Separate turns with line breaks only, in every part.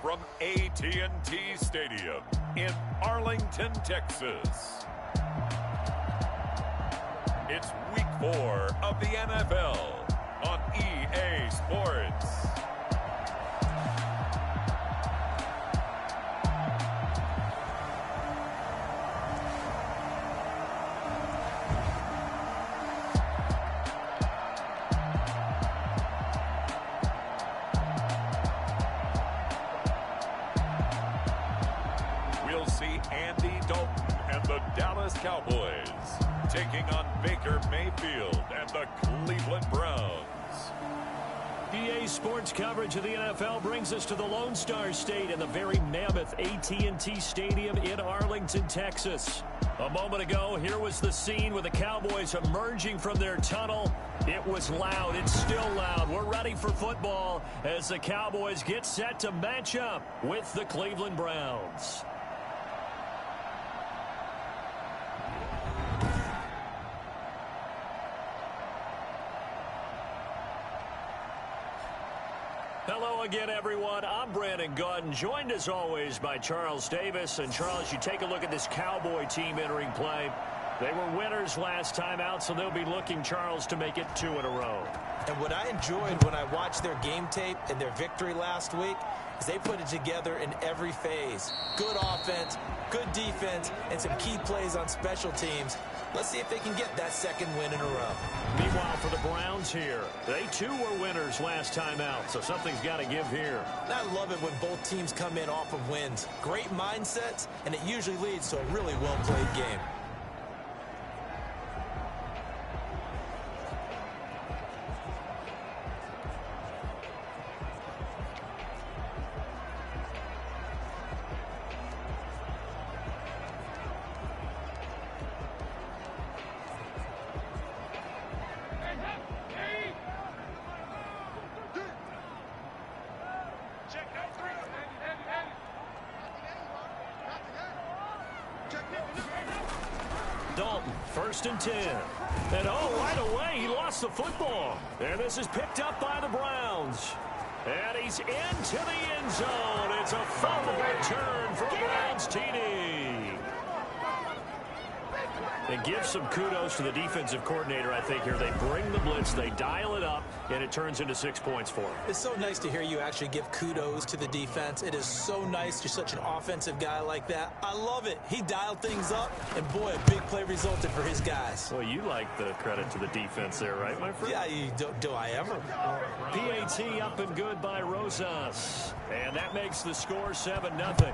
from AT&T Stadium in Arlington, Texas. It's week 4 of the NFL on EA Sports. We'll see Andy Dalton and the Dallas Cowboys taking on Baker Mayfield and the Cleveland Browns.
EA Sports coverage of the NFL brings us to the Lone Star State and the very mammoth AT&T Stadium in Arlington, Texas. A moment ago, here was the scene with the Cowboys emerging from their tunnel. It was loud. It's still loud. We're ready for football as the Cowboys get set to match up with the Cleveland Browns. Hello again, everyone. I'm Brandon Gunn, joined as always by Charles Davis. And Charles, you take a look at this Cowboy team entering play. They were winners last time out, so they'll be looking, Charles, to make it 2 in a row.
And what I enjoyed when I watched their game tape and their victory last week is they put it together in every phase. Good offense, good defense, and some key plays on special teams. Let's see if they can get that second win in a row.
Meanwhile, for the Browns here, they too were winners last time out, so something's got to give here.
I love it when both teams come in off of wins. Great mindsets, and it usually leads to a really well-played game.
Dalton, 1st and 10. And right away, he lost the football. And this is picked up by the Browns. And he's into the end zone. It's a fumble return for a Browns TD. And give some kudos to the defensive coordinator, I think, here. They bring the blitz, they dial it up, and it turns into 6 points for them.
It's so nice to hear you actually give kudos to the defense. It is so nice you're such an offensive guy like that. I love it. He dialed things up, and boy, a big play resulted for his guys.
Well, you like the credit to the defense there, right, my friend?
Yeah, do I ever?
PAT up and good by Rosas. And that makes the score 7-0.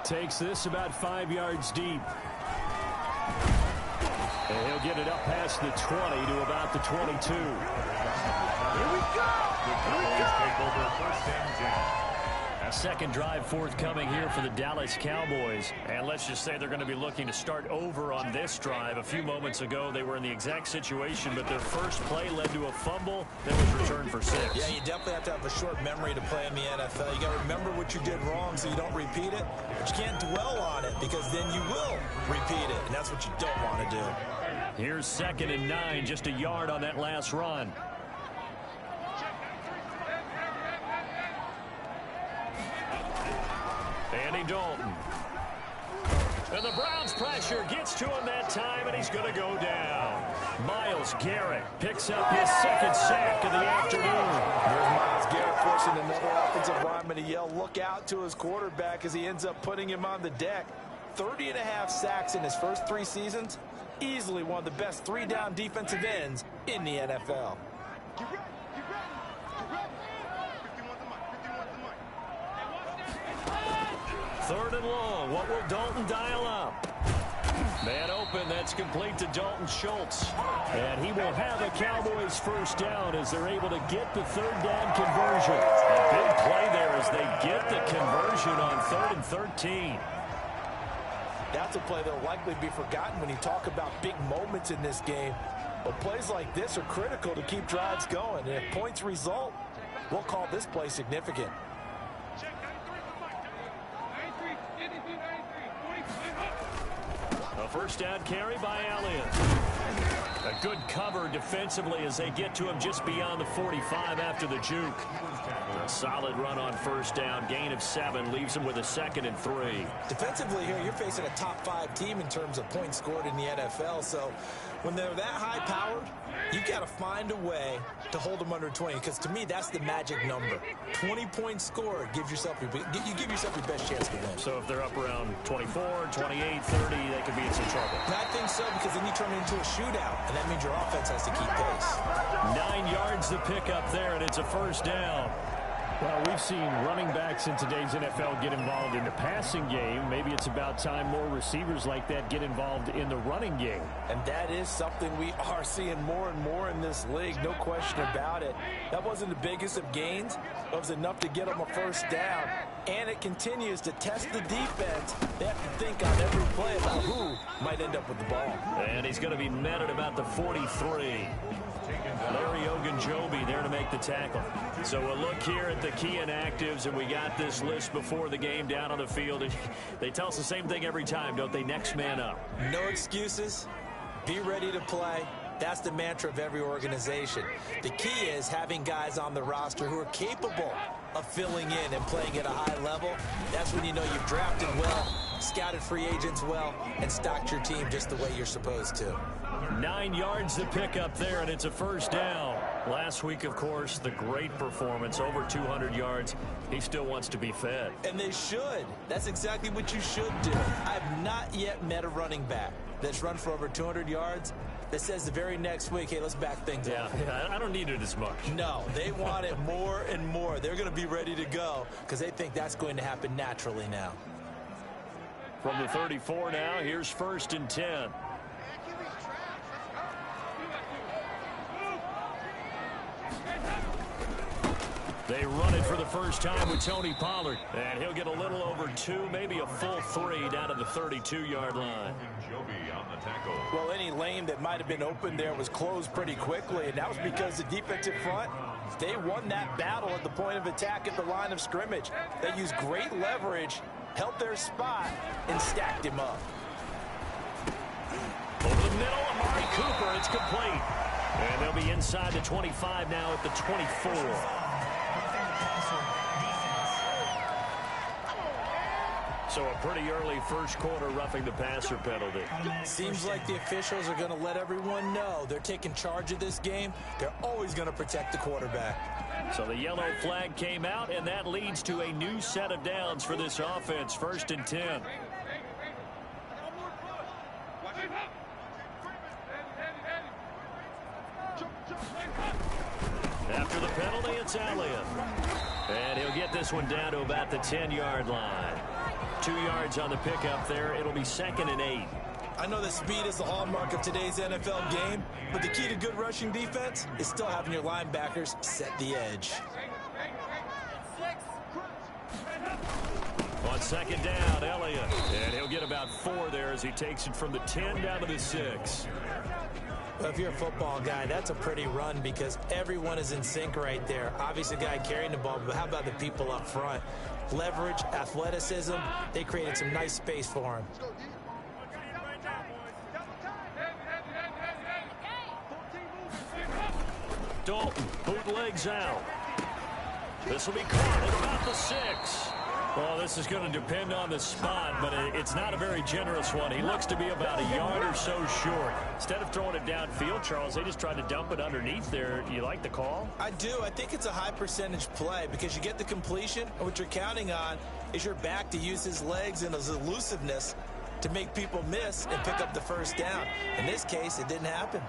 Takes this about 5 yards deep. And he'll get it up past the 20 to about the 22. Here we go! Here we go! Take over 1st and 10. A second drive forthcoming here for the Dallas Cowboys. And let's just say they're going to be looking to start over on this drive. A few moments ago, they were in the exact situation, but their first play led to a fumble that was returned for 6.
Yeah, you definitely have to have a short memory to play in the NFL. You got to remember what you did wrong so you don't repeat it. But you can't dwell on it because then you will repeat it, and that's what you don't want to do.
Here's 2nd and 9, just a yard on that last run. Andy Dalton. And the Browns pressure gets to him that time, and he's going to go down. Myles Garrett picks up his 2nd sack of the afternoon.
There's Myles Garrett forcing another offensive lineman to yell, look out to his quarterback as he ends up putting him on the deck. 30.5 sacks in his first 3 seasons. Easily one of the best 3-down defensive ends in the NFL.
3rd and long. What will Dalton dial up? Man open. That's complete to Dalton Schultz. And he will have a Cowboys 1st down as they're able to get the 3rd down conversion. A big play there as they get the conversion on 3rd and 13.
That's a play that will likely be forgotten when you talk about big moments in this game. But plays like this are critical to keep drives going. And if points result, we'll call this play significant.
A 1st down carry by Elliott. A good cover defensively as they get to him just beyond the 45 after the juke. A solid run on first down. Gain of 7 leaves him with a 2nd and 3.
Defensively here, you're facing a top 5 team in terms of points scored in the NFL. So when they're that high-powered, you got to find a way to hold them under 20, because to me, that's the magic number. 20 points scored gives yourself you give yourself your best chance to win.
So if they're up around 24, 28, 30, they could be in some trouble.
And I think so, because then you turn it into a shootout, and that means your offense has to keep pace.
9 yards to pick up there, and it's a first down.
Well, we've seen running backs in today's NFL get involved in the passing game. Maybe it's about time more receivers like that get involved in the running game.
And that is something we are seeing more and more in this league, no question about it. That wasn't the biggest of gains. It was enough to get them a first down. And it continues to test the defense. They have to think on every play about who might end up with the ball.
And he's going to be met at about the 43. Larry Ogunjobi there to make the tackle. So we'll look here at the key inactives, and we got this list before the game down on the field. They tell us the same thing every time, don't they? Next man up.
No excuses. Be ready to play. That's the mantra of every organization. The key is having guys on the roster who are capable of filling in and playing at a high level. That's when you know you've drafted well, scouted free agents well, and stocked your team just the way you're supposed to.
9 yards to pick up there, and it's a first down. Last week, of course, the great performance, over 200 yards. He still wants to be fed.
And they should. That's exactly what you should do. I've not yet met a running back that's run for over 200 yards that says the very next week, hey, let's back things up.
Yeah, I don't need it as much.
No, they want it more and more. They're going to be ready to go because they think that's going to happen naturally now.
From the 34 now, here's 1st and 10. They run it for the first time with Tony Pollard. And he'll get a little over 2, maybe a full 3 down to the 32-yard line.
Well, any lane that might have been open there was closed pretty quickly, and that was because the defensive front, they won that battle at the point of attack at the line of scrimmage. They used great leverage, held their spot, and stacked him up.
Over the middle, Amari Cooper, it's complete. And they'll be inside the 25 now at the 24. So a pretty early first quarter roughing the passer penalty.
Seems like the officials are going to let everyone know they're taking charge of this game. They're always going to protect the quarterback.
So the yellow flag came out, and that leads to a new set of downs for this offense. 1st and 10. After the penalty, it's Elliott. And he'll get this one down to about the 10-yard line. 2 yards on the pickup there. It'll be 2nd and 8.
I know that speed is the hallmark of today's NFL game, but the key to good rushing defense is still having your linebackers set the edge.
On 2nd down, Elliott. And he'll get about 4 there as he takes it from the 10 down to the 6.
Well, if you're a football guy, that's a pretty run because everyone is in sync right there. Obviously, the guy carrying the ball, but how about the people up front? Leverage, athleticism, they created some nice space for him.
Dalton, bootlegs out. This will be caught at about the 6. Well, this is going to depend on the spot, but it's not a very generous one. He looks to be about a yard or so short. Instead of throwing it downfield, Charles, they just tried to dump it underneath there. You like the call?
I do. I think it's a high percentage play because you get the completion, and what you're counting on is your back to use his legs and his elusiveness to make people miss and pick up the first down. In this case, it didn't happen.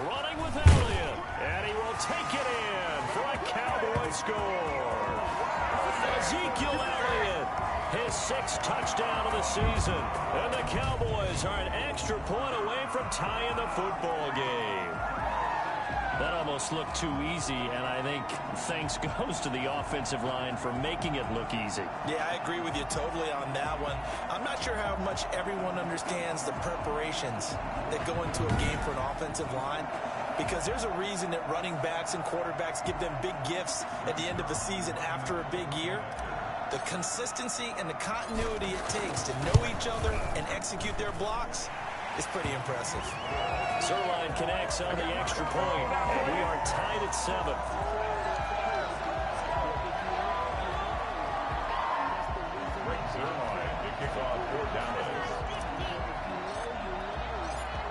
Running with Elliott, and he will take it in for a Cowboy score. Ezekiel Elliott, his 6th touchdown of the season, and the Cowboys are an extra point away from tying the football game. That almost looked too easy, and I think thanks goes to the offensive line for making it look easy.
Yeah, I agree with you totally on that one. I'm not sure how much everyone understands the preparations that go into a game for an offensive line, because there's a reason that running backs and quarterbacks give them big gifts at the end of the season after a big year. The consistency and the continuity it takes to know each other and execute their blocks is pretty impressive.
Zerline connects on the extra point, and we are tied at 7.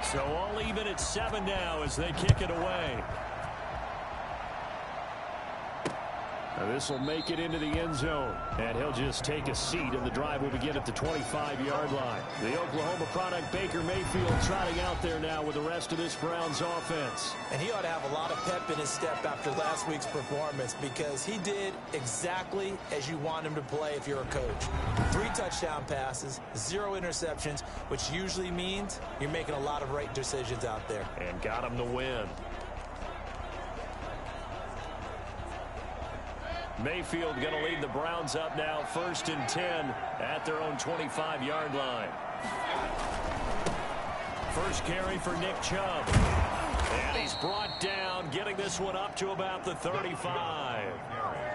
So all even at 7 now as they kick it away. This will make it into the end zone, and he'll just take a seat, and the drive will begin at the 25-yard line. The Oklahoma product, Baker Mayfield, trotting out there now with the rest of this Browns offense.
And he ought to have a lot of pep in his step after last week's performance, because he did exactly as you want him to play if you're a coach. 3 touchdown passes, 0 interceptions, which usually means you're making a lot of right decisions out there.
And got him the win. Mayfield going to lead the Browns up now, 1st and 10 at their own 25-yard line. First carry for Nick Chubb. And he's brought down, getting this one up to about the 35.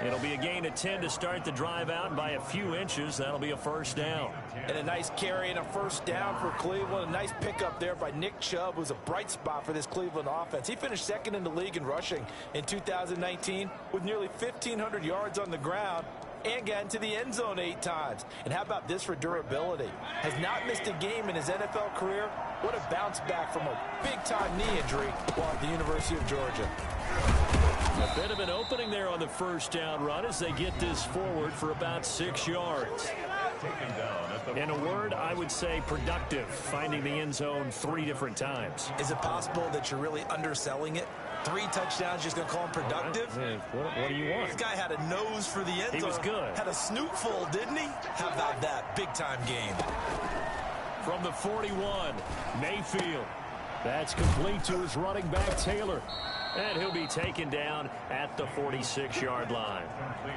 It'll be a gain of 10 to start the drive out, and by a few inches, that'll be a first down.
And a nice carry and a first down for Cleveland. A nice pickup there by Nick Chubb, who's a bright spot for this Cleveland offense. He finished 2nd in the league in rushing in 2019 with nearly 1,500 yards on the ground and got into the end zone 8 times. And how about this for durability? Has not missed a game in his NFL career. What a bounce back from a big-time knee injury while at the University of Georgia.
A bit of an opening there on the first down run as they get this forward for about 6 yards. In a word, I would say productive, finding the end zone 3 different times.
Is it possible that you're really underselling it? 3 touchdowns, just going to call him productive?
What do you want?
This guy had a nose for the end zone.
He was good.
Had a snootful, didn't he? How about that? Big-time game.
From the 41, Mayfield. That's complete to his running back, Taylor. And he'll be taken down at the 46-yard line.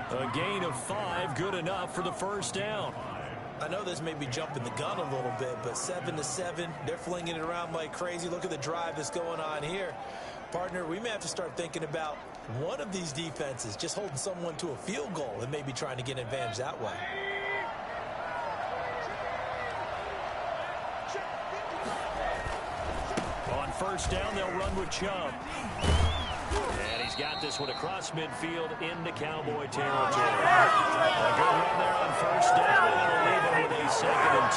A gain of 5, good enough for the first down.
I know this may be jumping the gun a little bit, but 7-7, they're flinging it around like crazy. Look at the drive that's going on here. Partner, we may have to start thinking about one of these defenses just holding someone to a field goal and maybe trying to get an advantage that way.
On first down, they'll run with Chubb. And he's got this one across midfield into Cowboy territory. A good run there on first down, and it'll leave him with a 2nd and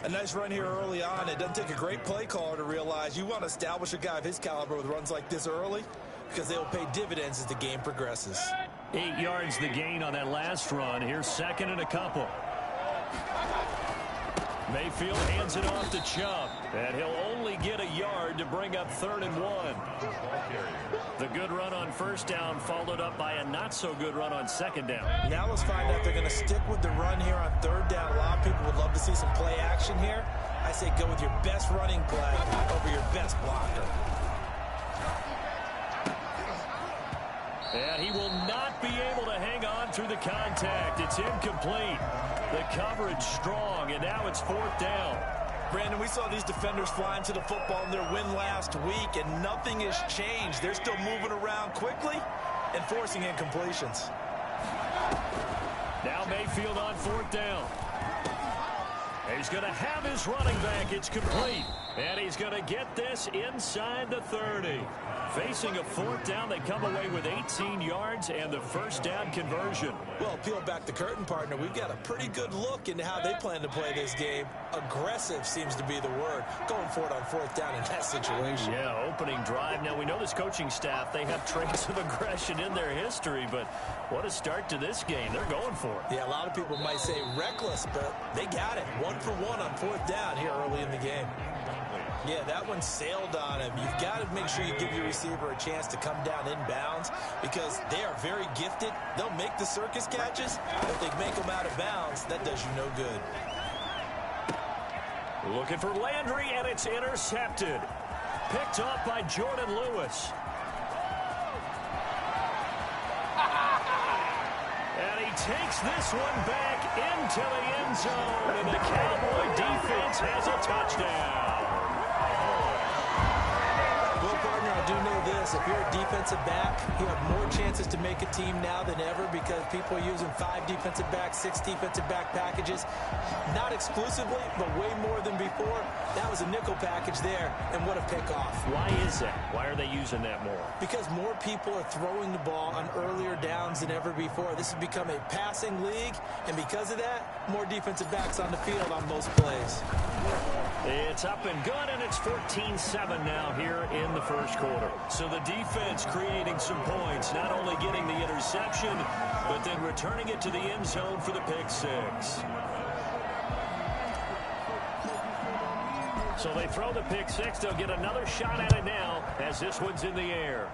2.
A nice run here early on. It doesn't take a great play caller to realize you want to establish a guy of his caliber with runs like this early, because they will pay dividends as the game progresses.
8 yards the gain on that last run. Here's 2nd and a couple. Mayfield hands it off to Chubb, and he'll only get a yard to bring up 3rd and 1. The good run on first down followed up by a not-so-good run on 2nd down.
Now let's find out if they're going to stick with the run here on 3rd down. A lot of people would love to see some play action here. I say go with your best running play over your best blocker.
And he will not be able to hang on through the contact. It's incomplete. The coverage strong, and now it's 4th down.
Brandon, we saw these defenders fly into the football in their win last week, and nothing has changed. They're still moving around quickly and forcing incompletions.
Now Mayfield on 4th down. He's going to have his running back. It's complete. And he's going to get this inside the 30. Facing a 4th down, they come away with 18 yards and the first down conversion.
Well, peel back the curtain, partner. We've got a pretty good look into how they plan to play this game. Aggressive seems to be the word. Going for it on 4th down in that situation.
Yeah, opening drive. Now, we know this coaching staff, they have traits of aggression in their history, but what a start to this game. They're going for it.
Yeah, a lot of people might say reckless, but they got it. 1 for 1 on 4th down here early in the game. Yeah, that one sailed on him. You've got to make sure you give your receiver a chance to come down inbounds because they are very gifted. They'll make the circus catches, but if they make them out of bounds, that does you no good.
Looking for Landry, and it's intercepted. Picked off by Jordan Lewis. And he takes this one back into the end zone, and the Cowboy defense has a touchdown.
I do know this. If you're a defensive back, you have more chances to make a team now than ever because people are using 5 defensive backs, 6 defensive back packages. Not exclusively, but way more than before. That was a nickel package there, and what a pickoff.
Why is that? Why are they using that more?
Because more people are throwing the ball on earlier downs than ever before. This has become a passing league, and because of that, more defensive backs on the field on most plays.
It's up and good, and it's 14-7 now here in the first quarter. So the defense creating some points, not only getting the interception, but then returning it to the end zone for the pick 6. So they throw the pick 6. They'll get another shot at it now as this one's in the air.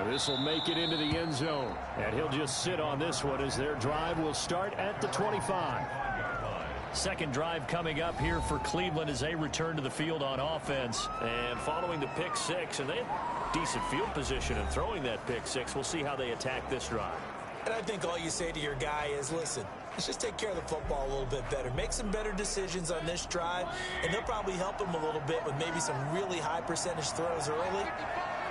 This will make it into the end zone, and he'll just sit on this one as their drive will start at the 25.
Second drive coming up here for Cleveland as they return to the field on offense. And following the pick 6, and they have decent field position in throwing that pick 6. We'll see how they attack this drive.
And I think all you say to your guy is, listen, let's just take care of the football a little bit better. Make some better decisions on this drive, and they'll probably help him a little bit with maybe some really high percentage throws early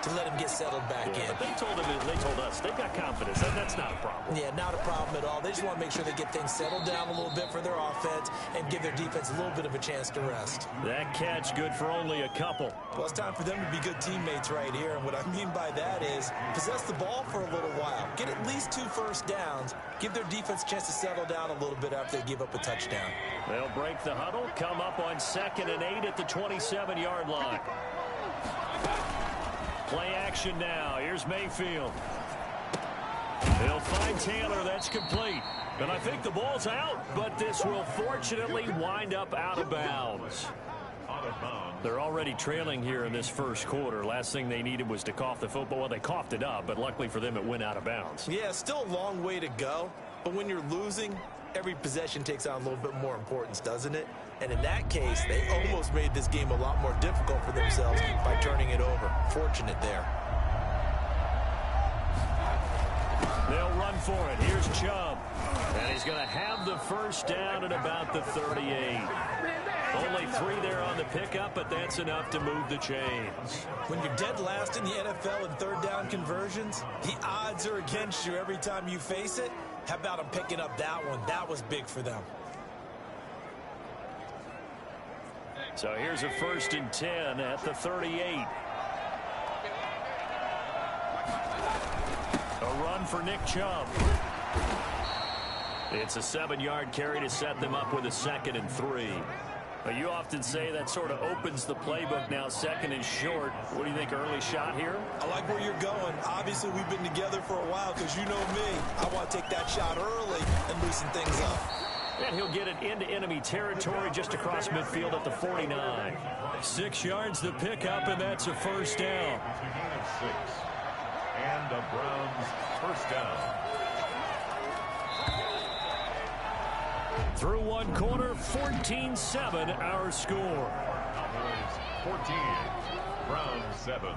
to let him get settled back in.
But they told us they've got confidence. That's not a problem.
Yeah, not a problem at all. They just want to make sure they get things settled down a little bit for their offense and give their defense a little bit of a chance to rest.
That catch good for only a couple.
Well, it's time for them to be good teammates right here. And what I mean by that is possess the ball for a little while. Get at least 2 first downs. Give their defense a chance to settle down a little bit after they give up a touchdown.
They'll break the huddle, come up on 2nd and 8 at the 27-yard line. Play action now. Here's Mayfield. They'll find Taylor. That's complete. And I think the ball's out, but this will fortunately wind up out of bounds. They're already trailing here in this first quarter. Last thing they needed was to cough the football. Well, they coughed it up, but luckily for them, it went out of bounds.
Yeah, still a long way to go. But when you're losing, every possession takes on a little bit more importance, doesn't it? And in that case, they almost made this game a lot more difficult for themselves by turning it over. Fortunate there.
They'll run for it. Here's Chubb. And he's going to have the first down at about the 38. Only 3 there on the pickup, but that's enough to move the chains.
When you're dead last in the NFL in third down conversions, the odds are against you every time you face it. How about them picking up that one? That was big for them.
So here's a 1st and 10 at the 38. A run for Nick Chubb. It's a 7-yard carry to set them up with a 2nd and 3. You often say that sort of opens the playbook now, 2nd and short. What do you think, early shot here?
I like where you're going. Obviously, we've been together for a while because you know me. I want to take that shot early and loosen things up.
And he'll get it into enemy territory just across midfield at the 49. 6 yards the pickup, and that's a first down.
And the Browns first down.
Through 1 quarter, 14-7 our score.
Cowboys 14, Browns 7.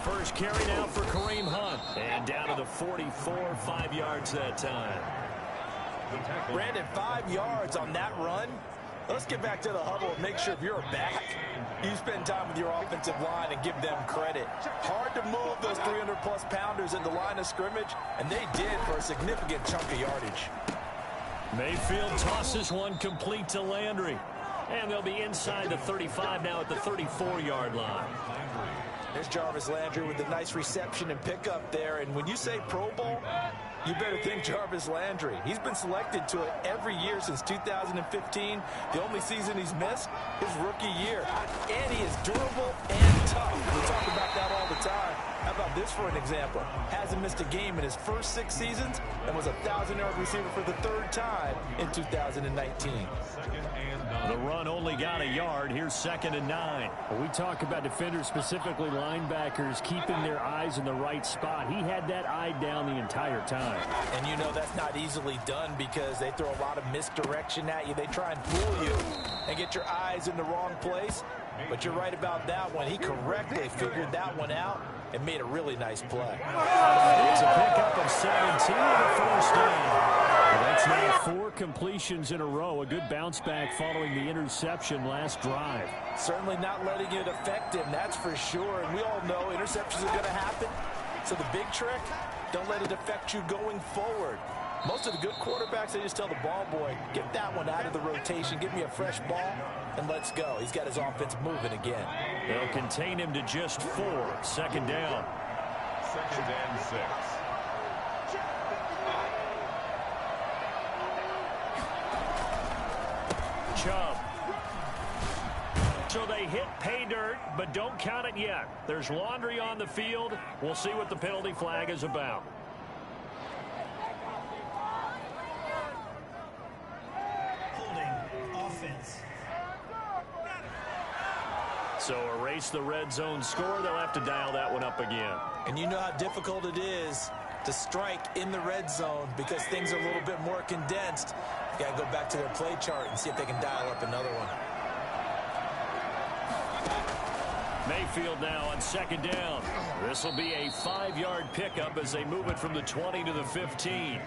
First carry now for Kareem Hunt. And down to the 44, 5 yards that time.
Brandon, 5 yards on that run. Let's get back to the huddle and make sure if you're a back, you spend time with your offensive line and give them credit. Hard to move those 300-plus pounders in the line of scrimmage, and they did for a significant chunk of yardage.
Mayfield tosses one complete to Landry. And they'll be inside the 35 now at the 34-yard line.
There's Jarvis Landry with a nice reception and pickup there. And when you say Pro Bowl, you better think Jarvis Landry. He's been selected to it every year since 2015. The only season he's missed, his rookie year. And he is durable and tough. We talk about that all the time. How about this for an example? Hasn't missed a game in his first 6 seasons and was a 1,000-yard receiver for the 3rd time in 2019.
The run only got a yard. Here's 2nd and 9.
We talk about defenders, specifically linebackers, keeping their eyes in the right spot. He had that eye down the entire time.
And you know that's not easily done because they throw a lot of misdirection at you. They try and fool you and get your eyes in the wrong place. But you're right about that one. He correctly figured that one out and made a really nice play.
It's a pickup of 17 and a first down. Well, that's now 4 completions in a row. A good bounce back following the interception last drive.
Certainly not letting it affect him, that's for sure. And we all know interceptions are going to happen. So the big trick, don't let it affect you going forward. Most of the good quarterbacks, they just tell the ball boy, get that one out of the rotation, give me a fresh ball, and let's go. He's got his offense moving again.
They'll contain him to just 4. Second down.
2nd and 6.
Chubb. So they hit pay dirt, but don't count it yet. There's laundry on the field. We'll see what the penalty flag is about. So erase the red zone score. They'll have to dial that one up again.
And you know how difficult it is to strike in the red zone because things are a little bit more condensed. You got to go back to their play chart and see if they can dial up another one.
Mayfield now on 2nd down. This will be a 5-yard pickup as they move it from the 20 to the 15.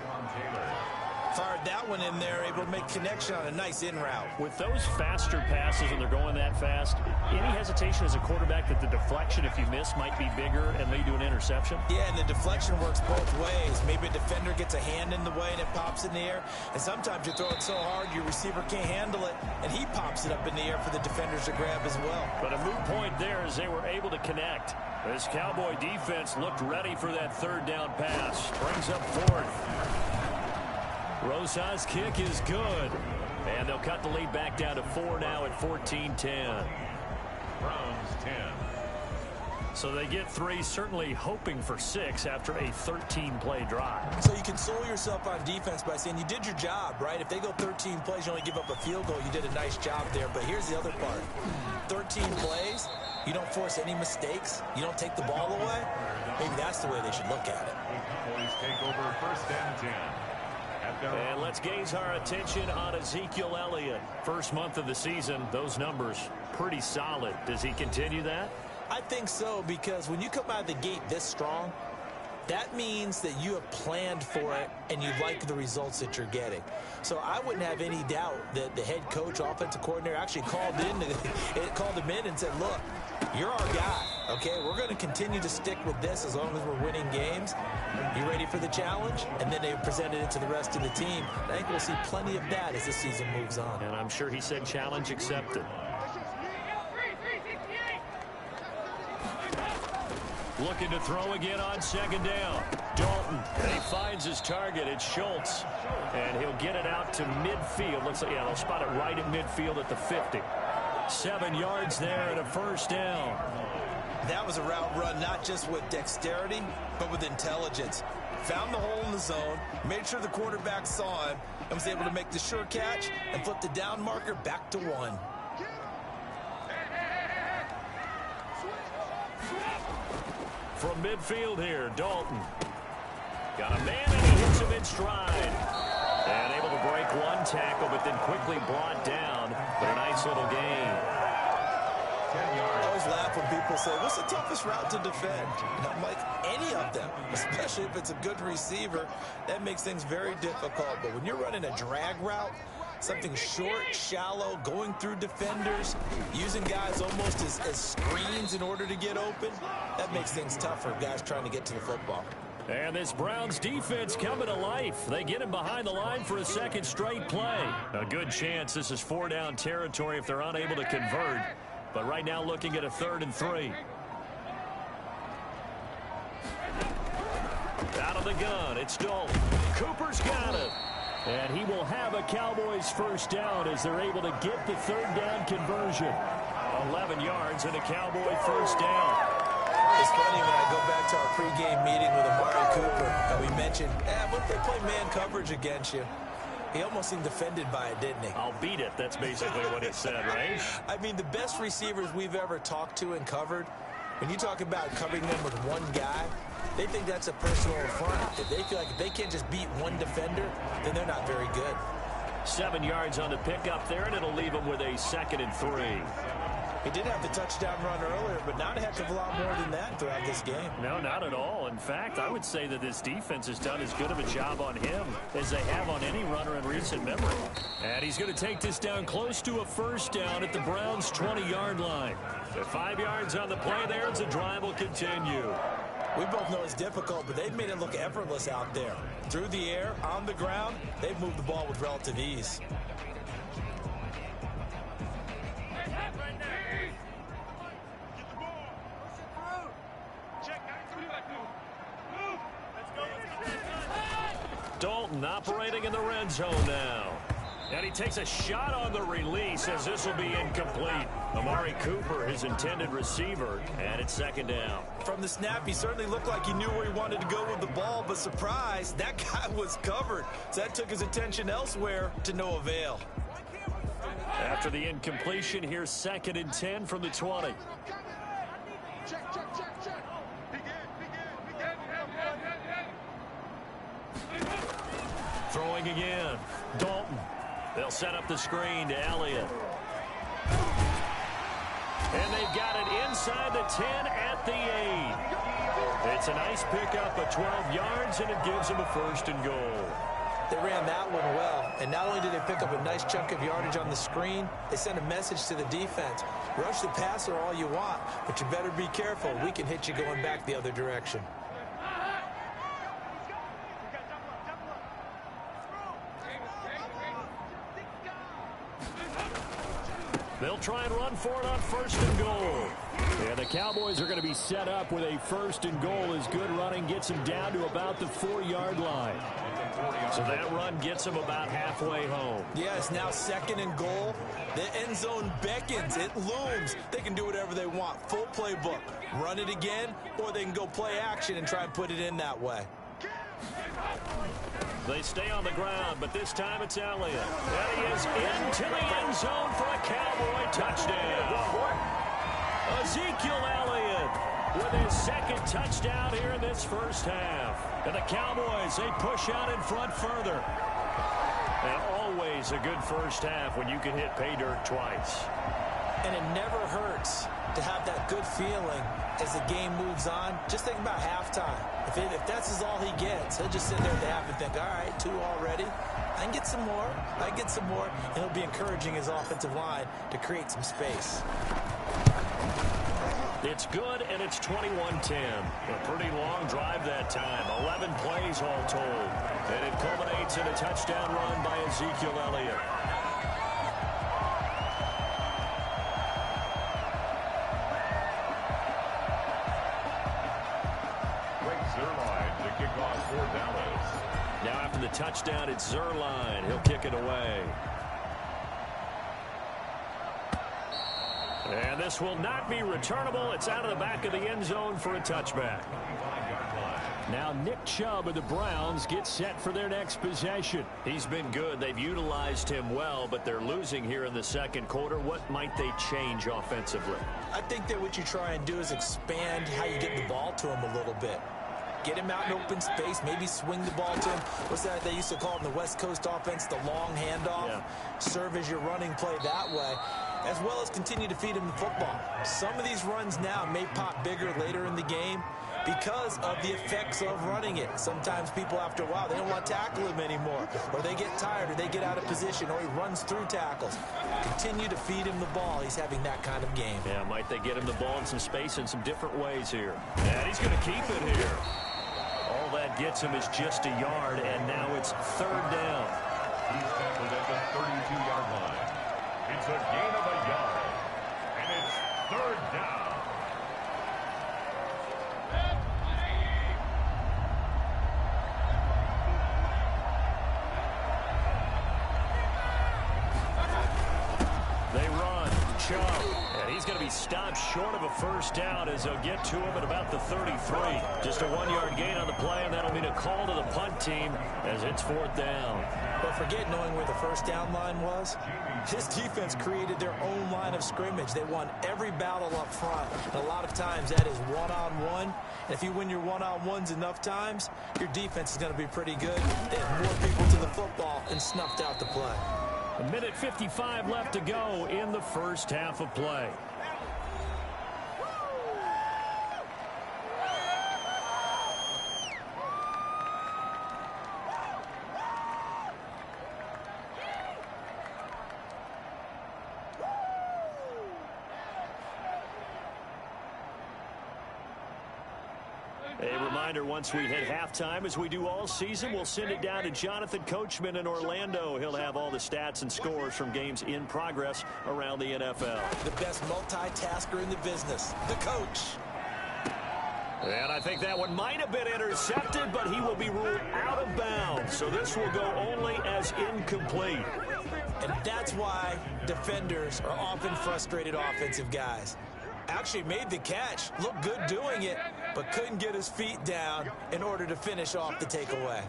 Fired that one in there, able to make connection on a nice in route.
With those faster passes and they're going that fast, any hesitation as a quarterback that the deflection, if you miss, might be bigger and lead to an interception?
Yeah, and the deflection works both ways. Maybe a defender gets a hand in the way and it pops in the air. And sometimes you throw it so hard your receiver can't handle it, and he pops it up in the air for the defenders to grab as well.
But a moot point there as they were able to connect. This Cowboy defense looked ready for that 3rd down pass. Brings up 4th. Rosa's kick is good. And they'll cut the lead back down to 4 now at 14-10.
Browns 10.
So they get 3, certainly hoping for 6 after a 13-play drive.
So you console yourself on defense by saying you did your job, right? If they go 13 plays, you only give up a field goal, you did a nice job there. But here's the other part. 13 plays, you don't force any mistakes, you don't take the ball away. Maybe that's the way they should look at it.
Cowboys take over 1st and 10.
And let's gaze our attention on Ezekiel Elliott. First month of the season, those numbers pretty solid. Does he continue that?
I think so, because when you come out of the gate this strong, that means that you have planned for it and you like the results that you're getting. So I wouldn't have any doubt that the head coach, offensive coordinator actually called him in and said, look, you're our guy, okay? We're going to continue to stick with this as long as we're winning games. You ready for the challenge? And then they presented it to the rest of the team. I think we'll see plenty of that as the season moves on.
And I'm sure he said challenge accepted. Looking to throw again on 2nd down. Dalton. He finds his target. It's Schultz. And he'll get it out to midfield. Looks like, yeah, they'll spot it right at midfield at the 50. 7 yards there and a 1st down.
That was a route run not just with dexterity, but with intelligence. Found the hole in the zone, made sure the quarterback saw him, and was able to make the sure catch and flip the down marker back to 1.
From midfield here, Dalton. Got a man and he hits him in stride. And able to break 1 tackle, but then quickly brought down. But a nice little gain.
10 yards.
I always laugh when people say, what's the toughest route to defend? And I'm like, any of them, especially if it's a good receiver. That makes things very difficult. But when you're running a drag route, something short, shallow, going through defenders, using guys almost as screens in order to get open, that makes things tough for guys trying to get to the football.
And this Browns defense coming to life. They get him behind the line for a 2nd straight play. A good chance this is 4-down territory if they're unable to convert. But right now looking at a 3rd and 3. Out of the gun, it's Dalton. Cooper's got it. And he will have a Cowboys 1st down as they're able to get the 3rd down conversion. 11 yards and a Cowboy 1st down.
It's funny when I go back to our pregame meeting with Amari Cooper, and we mentioned, what if they play man coverage against you? He almost seemed offended by it, didn't he?
I'll beat it. That's basically what it said, right?
I mean, the best receivers we've ever talked to and covered, when you talk about covering them with one guy, they think that's a personal affront. If they feel like if they can't just beat one defender, then they're not very good.
7 yards on the pickup there, and it'll leave them with a 2nd and 3.
He did have the touchdown run earlier, but not a heck of a lot more than that throughout this game.
No, not at all. In fact, I would say that this defense has done as good of a job on him as they have on any runner in recent memory. And he's going to take this down close to a first down at the Browns' 20-yard line. With 5 yards on the play there, as the drive will continue.
We both know it's difficult, but they've made it look effortless out there. Through the air, on the ground, they've moved the ball with relative ease.
Dalton operating in the red zone now. And he takes a shot on the release as this will be incomplete. Amari Cooper, his intended receiver, and it's second down.
From the snap, he certainly looked like he knew where he wanted to go with the ball, but surprise, that guy was covered. So that took his attention elsewhere to no avail.
After the incompletion, here's 2nd and 10 from the 20. Throwing again. Dalton. They'll set up the screen to Elliott. And they've got it inside the 10 at the 8. It's a nice pickup of 12 yards, and it gives them a 1st and goal.
They ran that one well, and not only did they pick up a nice chunk of yardage on the screen, they sent a message to the defense. Rush the passer all you want, but you better be careful. We can hit you going back the other direction.
They'll try and run for it on 1st and goal. And the Cowboys are going to be set up with a 1st and goal as good running gets them down to about the 4-yard line. So that run gets them about halfway home.
Yeah, it's now 2nd and goal. The end zone beckons. It looms. They can do whatever they want. Full playbook. Run it again, or they can go play action and try and put it in that way.
They stay on the ground, but this time it's Elliott. And he is into the end zone for a Cowboy touchdown. Ezekiel Elliott with his 2nd touchdown here in this first half. And the Cowboys, they push out in front further. And always a good first half when you can hit pay dirt twice.
And it never hurts to have that good feeling as the game moves on. Just think about halftime. If that's all he gets, he'll just sit there at the half and think, all right, 2 already. I can get some more. I can get some more. And he'll be encouraging his offensive line to create some space.
It's good, and it's 21-10. A pretty long drive that time. 11 plays all told. And it culminates in a touchdown run by Ezekiel Elliott. Now after the touchdown, it's Zerline. He'll kick it away. And this will not be returnable. It's out of the back of the end zone for a touchback. Now Nick Chubb of the Browns gets set for their next possession. He's been good. They've utilized him well, but they're losing here in the 2nd quarter. What might they change offensively?
I think that what you try and do is expand how you get the ball to him a little bit. Get him out in open space, maybe swing the ball to him. What's that they used to call it in the West Coast offense, the long handoff? Yeah. Serve as your running play that way, as well as continue to feed him the football. Some of these runs now may pop bigger later in the game because of the effects of running it. Sometimes people, after a while, they don't want to tackle him anymore, or they get tired, or they get out of position, or he runs through tackles. Continue to feed him the ball. He's having that kind of game.
Yeah, might they get him the ball in some space in some different ways here. And he's going to keep it here. All that gets him is just a yard, and now it's 3rd down.
He's tackled at the 32-yard line. It's a gain of a yard, and it's 3rd down.
They run. Chubb. And he's going to be stopped short of a first down as they'll get to him at about the 33. Just a 1-yard gain on the play, and that'll mean a call to the punt team as it's 4th down.
But forget knowing where the first down line was. This defense created their own line of scrimmage. They won every battle up front. And a lot of times that is one-on-one. And if you win your one-on-ones enough times, your defense is going to be pretty good. They have more people to the football and snuffed out the play.
A minute 55 left to go in the first half of play. reminder, once we hit halftime, as we do all season, we'll send it down to Jonathan Coachman in Orlando. He'll have all the stats and scores from games in progress around the NFL.
The best multitasker in the business, the coach.
And I think that one might have been intercepted, but he will be ruled out of bounds. So this will go only as incomplete.
And that's why defenders are often frustrated offensive guys. Actually made the catch, looked good doing it, but couldn't get his feet down in order to finish off the takeaway.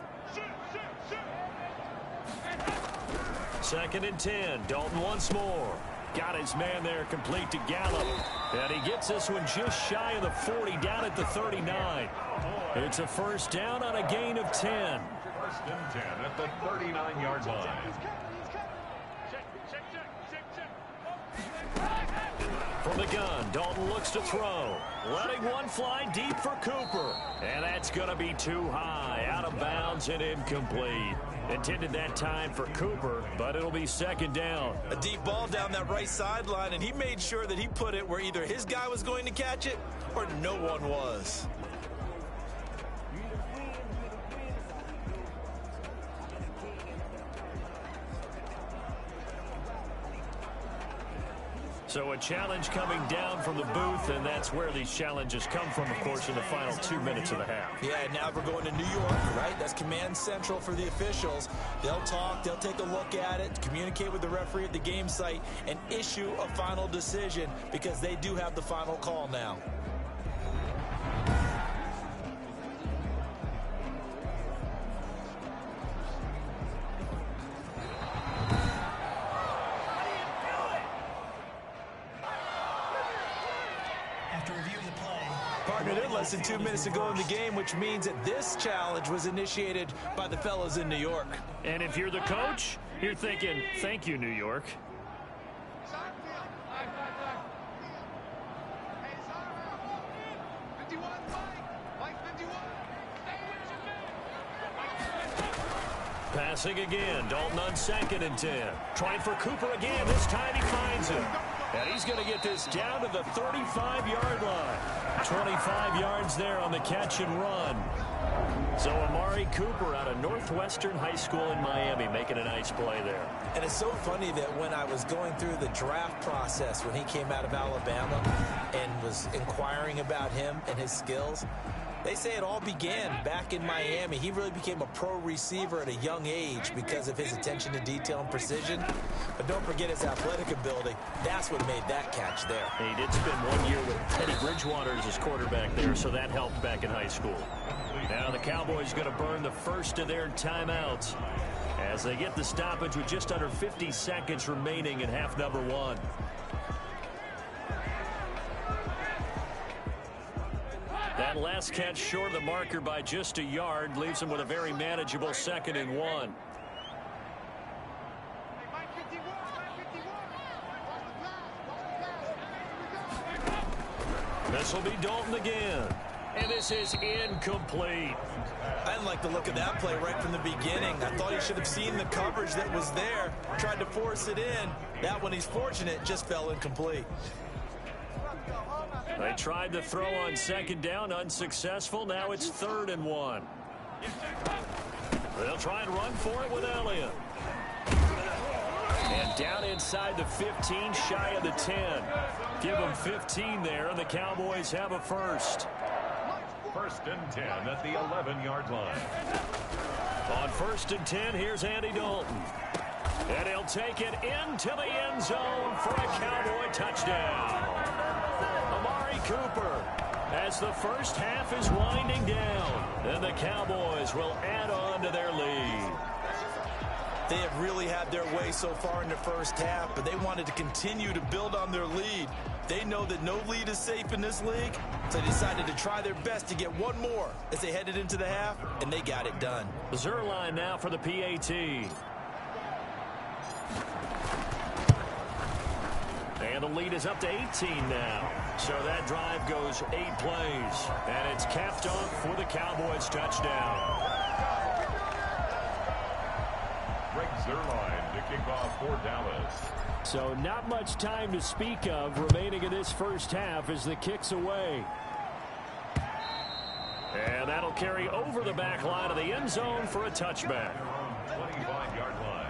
2nd and 10. Dalton once more. Got his man there complete to Gallup. And he gets this one just shy of the 40, down at the 39. It's a first down on a gain of 10.
1st and 10 at the 39-yard line.
From the gun, Dalton looks to throw. Letting one fly deep for Cooper. And that's going to be too high. Out of bounds and incomplete. Intended that time for Cooper, but it'll be 2nd down.
A deep ball down that right sideline, and he made sure that he put it where either his guy was going to catch it or no one was.
So a challenge coming down from the booth, and that's where these challenges come from, of course, in the final 2 minutes of the half.
Yeah, now we're going to New York, right? That's command central for the officials. They'll talk, they'll take a look at it, communicate with the referee at the game site, and issue a final decision because they do have the final call now. Less than 2 minutes to go in the game, which means that this challenge was initiated by the fellas in New York.
And if you're the coach, you're thinking, thank you, New York. Passing again, Dalton on 2nd and 10. Trying for Cooper again. This time he finds him. And he's going to get this down to the 35-yard line. 25 yards there on the catch and run. So Amari Cooper out of Northwestern High School in Miami making a nice play there.
And it's so funny that when I was going through the draft process when he came out of Alabama and was inquiring about him and his skills, they say it all began back in Miami. He really became a pro receiver at a young age because of his attention to detail and precision. But don't forget his athletic ability. That's what made that catch there.
He did spend 1 year with Teddy Bridgewater as his quarterback there, so that helped back in high school. Now the Cowboys going to burn the first of their timeouts as they get the stoppage with just under 50 seconds remaining in half number 1. That last catch short of the marker by just a yard leaves him with a very manageable 2nd and 1. This will be Dalton again. And this is incomplete.
I didn't like the look of that play right from the beginning. I thought he should have seen the coverage that was there, tried to force it in. That one, he's fortunate, just fell incomplete.
They tried to throw on 2nd down, unsuccessful. Now it's 3rd and 1. They'll try and run for it with Elliott. And down inside the 15, shy of the 10. Give them 15 there, and the Cowboys have a first.
1st and 10 at the 11-yard line.
On 1st and 10, here's Andy Dalton. And he'll take it into the end zone for a Cowboy touchdown. Amari Cooper, as the first half is winding down, and the Cowboys will add on to their lead.
They have really had their way so far in the first half, but they wanted to continue to build on their lead. They know that no lead is safe in this league, so they decided to try their best to get one more as they headed into the half, and they got it done.
Zerline now for the PAT. And the lead is up to 18 now. So that drive goes 8 plays. And it's capped off for the Cowboys touchdown.
Greg Zerline to kick off for Dallas.
So not much time to speak of remaining in this first half as the kick's away.
And that'll carry over the back line of the end zone for a touchback.
25-yard line.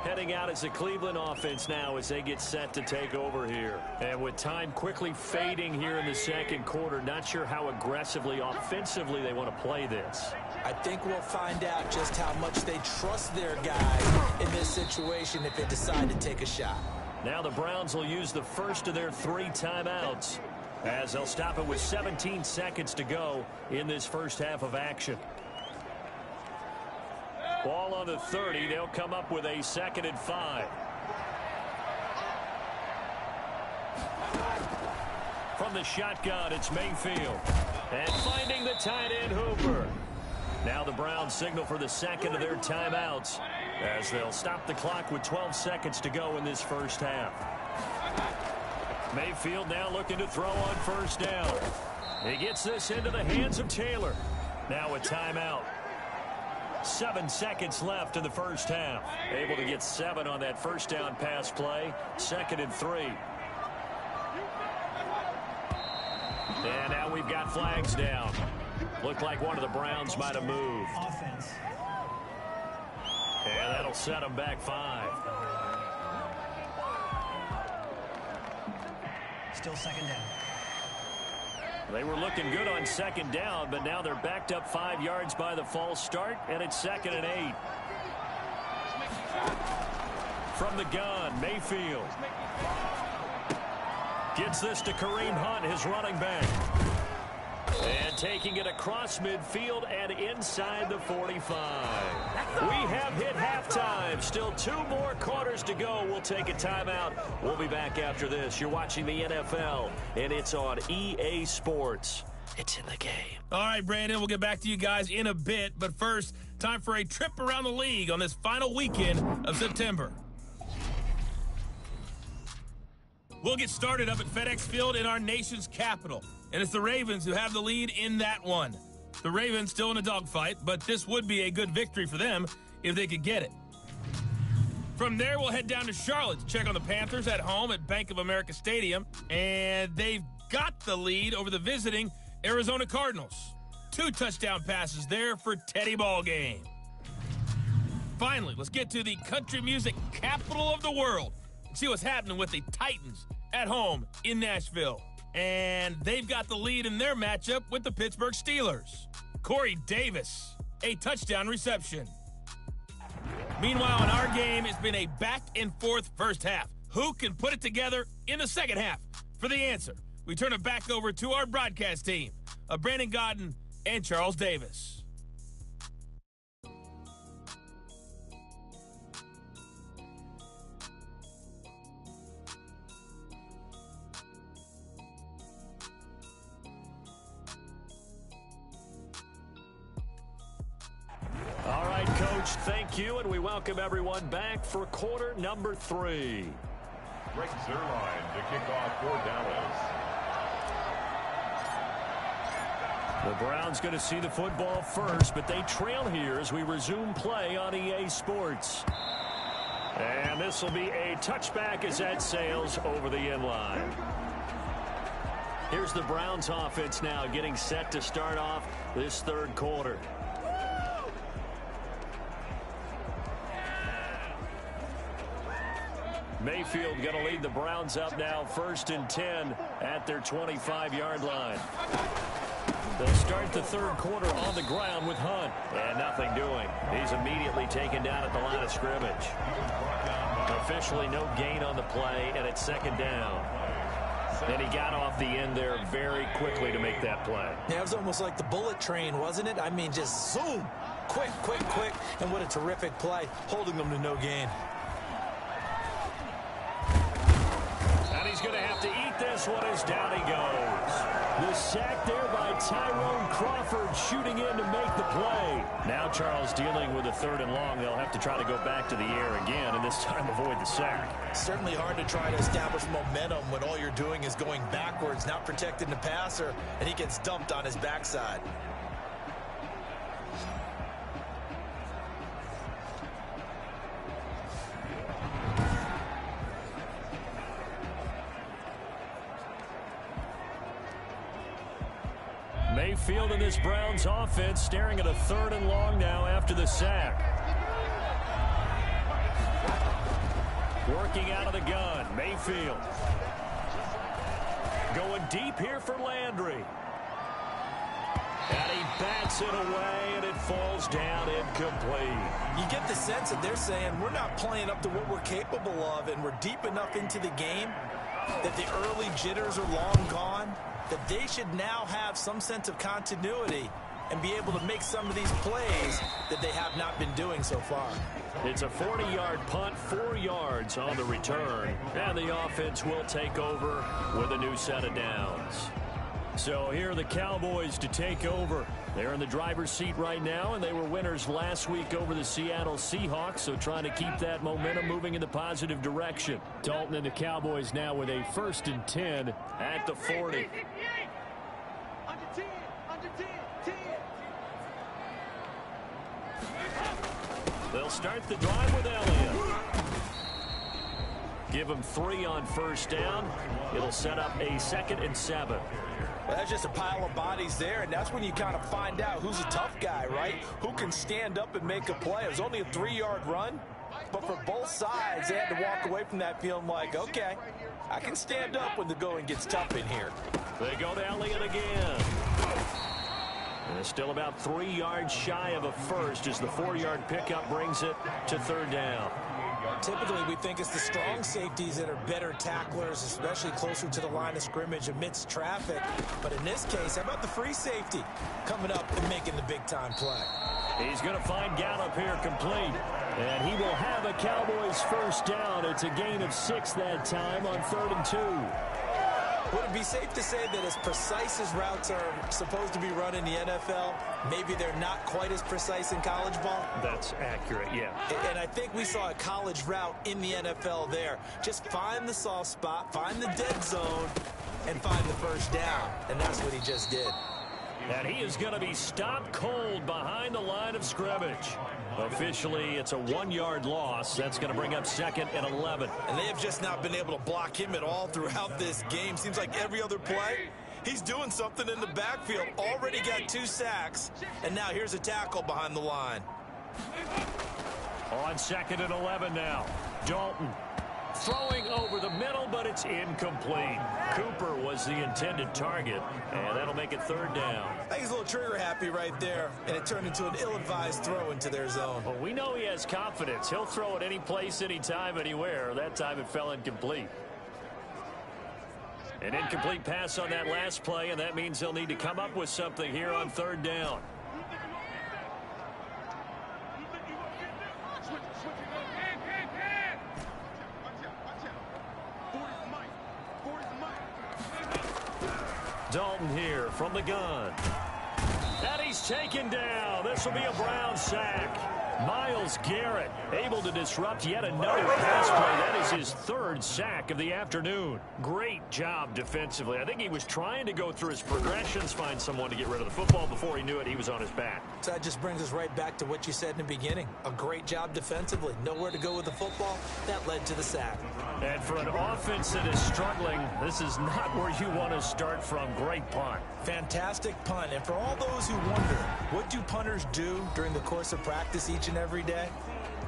Heading out as the Cleveland offense now as they get set to take over here. And with time quickly fading here in the second quarter, not sure how aggressively, offensively they want to play this.
I think we'll find out just how much they trust their guys in this situation if they decide to take a shot.
Now the Browns will use the first of their 3 timeouts as they'll stop it with 17 seconds to go in this first half of action. Ball on the 30. They'll come up with a 2nd and 5. From the shotgun, it's Mayfield. And finding the tight end Hooper. Now the Browns signal for the 2nd of their timeouts as they'll stop the clock with 12 seconds to go in this first half. Mayfield now looking to throw on first down. He gets this into the hands of Taylor. Now a timeout. 7 seconds left in the first half. Able to get 7 on that first down pass play. 2nd and 3. And now we've got flags down. Looked like one of the Browns might have moved.
Offense.
And that'll set them back 5.
Still 2nd down.
They were looking good on 2nd down, but now they're backed up 5 yards by the false start, and it's 2nd and 8. From the gun, Mayfield. Gets this to Kareem Hunt, his running back. And taking it across midfield and inside the 45. We have hit halftime. Still 2 more quarters to go. We'll take a timeout. We'll be back after this. You're watching the NFL, and it's on EA Sports. It's in the game.
All right, Brandon, we'll get back to you guys in a bit. But first, time for a trip around the league on this final weekend of September. We'll get started up at FedEx Field in our nation's capital. And it's the Ravens who have the lead in that one. The Ravens still in a dogfight, but this would be a good victory for them if they could get it. From there, we'll head down to Charlotte to check on the Panthers at home at Bank of America Stadium. And they've got the lead over the visiting Arizona Cardinals. 2 touchdown passes there for Teddy Ballgame. Finally, let's get to the country music capital of the world and see what's happening with the Titans at home in Nashville. And they've got the lead in their matchup with the Pittsburgh Steelers. Corey Davis, a touchdown reception. Meanwhile, in our game, it's been a back-and-forth first half. Who can put it together in the second half? For the answer, we turn it back over to our broadcast team of Brandon Godden and Charles Davis.
All right, Coach, thank you, and we welcome everyone back for quarter number 3.
Greg Zuerlein to kick off for Dallas.
The Browns going to see the football first, but they trail here as we resume play on EA Sports. And this will be a touchback as that sails over the end line. Here's the Browns offense now getting set to start off this third quarter. Mayfield going to lead the Browns up now 1st and 10 at their 25-yard line. They'll start the third quarter on the ground with Hunt. And nothing doing. He's immediately taken down at the line of scrimmage. Officially no gain on the play, and it's 2nd down. And he got off the end there very quickly to make that play.
Yeah, it was almost like the bullet train, wasn't it? I mean, just zoom. Quick, quick, quick. And what a terrific play, holding them to no gain.
And he's going to have to eat this one as down he goes. The sack there by Tyrone Crawford shooting in to make the play. Now Charles dealing with a 3rd and long. They'll have to try to go back to the air again and this time avoid the sack.
Certainly hard to try to establish momentum when all you're doing is going backwards, not protecting the passer, and he gets dumped on his backside.
Mayfield and this Browns offense staring at a 3rd and long now after the sack. Working out of the gun, Mayfield. Going deep here for Landry. And he bats it away, and it falls down incomplete.
You get the sense that they're saying we're not playing up to what we're capable of, and we're deep enough into the game that the early jitters are long gone, that they should now have some sense of continuity and be able to make some of these plays that they have not been doing so far.
It's a 40-yard punt, 4 yards on the return, and the offense will take over with a new set of downs. So here are the Cowboys to take over. They're in the driver's seat right now, and they were winners last week over the Seattle Seahawks, so trying to keep that momentum moving in the positive direction. Dalton and the Cowboys now with a 1st and 10 at the 40. They'll start the drive with Elliott. Give him 3 on 1st down. It'll set up a 2nd and 7.
Well, that's just a pile of bodies there, and that's when you kind of find out who's a tough guy, right? Who can stand up and make a play. It was only a 3-yard run, but for both sides, they had to walk away from that feeling like, okay, I can stand up when the going gets tough in here.
They go to Elliott again. And it's still about 3 yards shy of a first as the 4-yard pickup brings it to 3rd down.
Typically, we think it's the strong safeties that are better tacklers, especially closer to the line of scrimmage amidst traffic. But in this case, how about the free safety coming up and making the big-time play?
He's going to find Gallup here complete. And he will have a Cowboys 1st down. It's a gain of 6 that time on 3rd and 2.
Would it be safe to say that as precise as routes are supposed to be run in the NFL, maybe they're not quite as precise in college ball?
That's accurate, yeah.
And I think we saw a college route in the NFL there. Just find the soft spot, find the dead zone, and find the 1st down. And that's what he just did.
And he is going to be stopped cold behind the line of scrimmage. Officially, it's a 1-yard loss. That's going to bring up 2nd and 11.
And they have just not been able to block him at all throughout this game. Seems like every other play, he's doing something in the backfield. Already got 2 sacks, and now here's a tackle behind the line.
On 2nd and 11 now. Dalton throwing over the middle, but it's incomplete. Cooper was the intended target, and that'll make it 3rd down.
I think he's a little trigger happy right there, and it turned into an ill-advised throw into their zone.
Well, we know he has confidence. He'll throw it any place, anytime, anywhere. That time it fell incomplete. An incomplete pass on that last play, and that means they'll need to come up with something here on 3rd down. Dalton here from the gun. And he's taken down. This will be a Brown sack. Myles Garrett able to disrupt yet another pass play. That is his 3rd sack of the afternoon. Great job defensively. I think he was trying to go through his progressions, find someone to get rid of the football. Before he knew it, he was on his back.
So that just brings us right back to what you said in the beginning. A great job defensively. Nowhere to go with the football. That led to the sack.
And for an offense that is struggling, this is not where you want to start from. Great punt.
Fantastic punt. And for all those who wonder, what do punters do during the course of practice each and every day?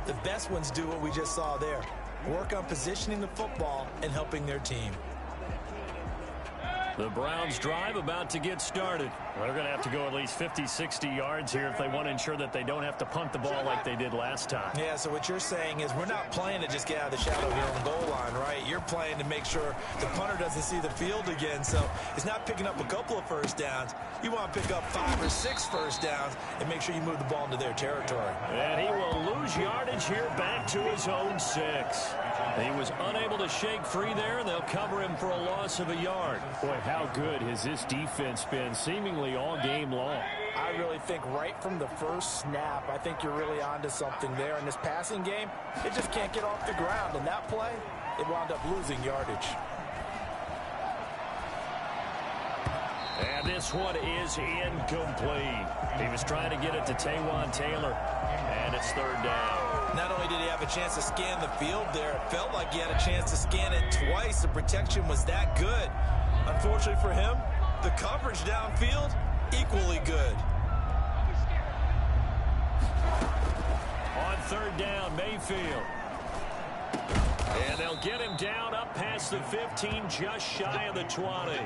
The best ones do what we just saw there. Work on positioning the football and helping their team.
The Browns drive about to get started. They're going to have to go at least 50, 60 yards here if they want to ensure that they don't have to punt the ball like they did last time.
Yeah, so what you're saying is we're not playing to just get out of the shadow here on goal line, right? You're playing to make sure the punter doesn't see the field again. So it's not picking up a couple of 1st downs. You want to pick up 5 or 6 1st downs and make sure you move the ball into their territory.
And he will lose yardage here back to his own 6. He was unable to shake free there, and they'll cover him for a loss of a yard. Boy, how good has this defense been seemingly all game long?
I really think right from the 1st snap, I think you're really onto something there. In this passing game, it just can't get off the ground. And that play, it wound up losing yardage.
And this one is incomplete. He was trying to get it to Taywan Taylor, and it's 3rd down.
Not only did he have a chance to scan the field there, it felt like he had a chance to scan it twice. The protection was that good. Unfortunately for him, the coverage downfield equally good.
On third down, Mayfield. And they'll get him down up past the 15, just shy of the 20.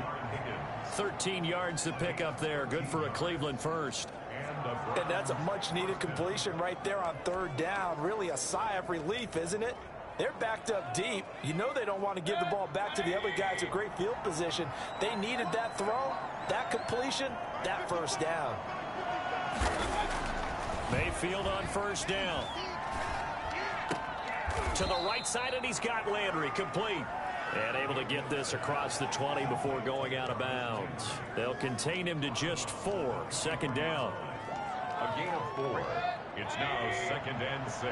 13 yards to pick up there. Good for a Cleveland first.
And that's a much-needed completion right there on third down. Really a sigh of relief, isn't it? They're backed up deep. You know they don't want to give the ball back to the other guys with great field position. They needed that throw, that completion, that first down.
Mayfield on first down. To the right side, and he's got Landry complete. And able to get this across the 20 before going out of bounds. They'll contain him to just 4. Second down.
A gain of 4. It's now 2nd and 6.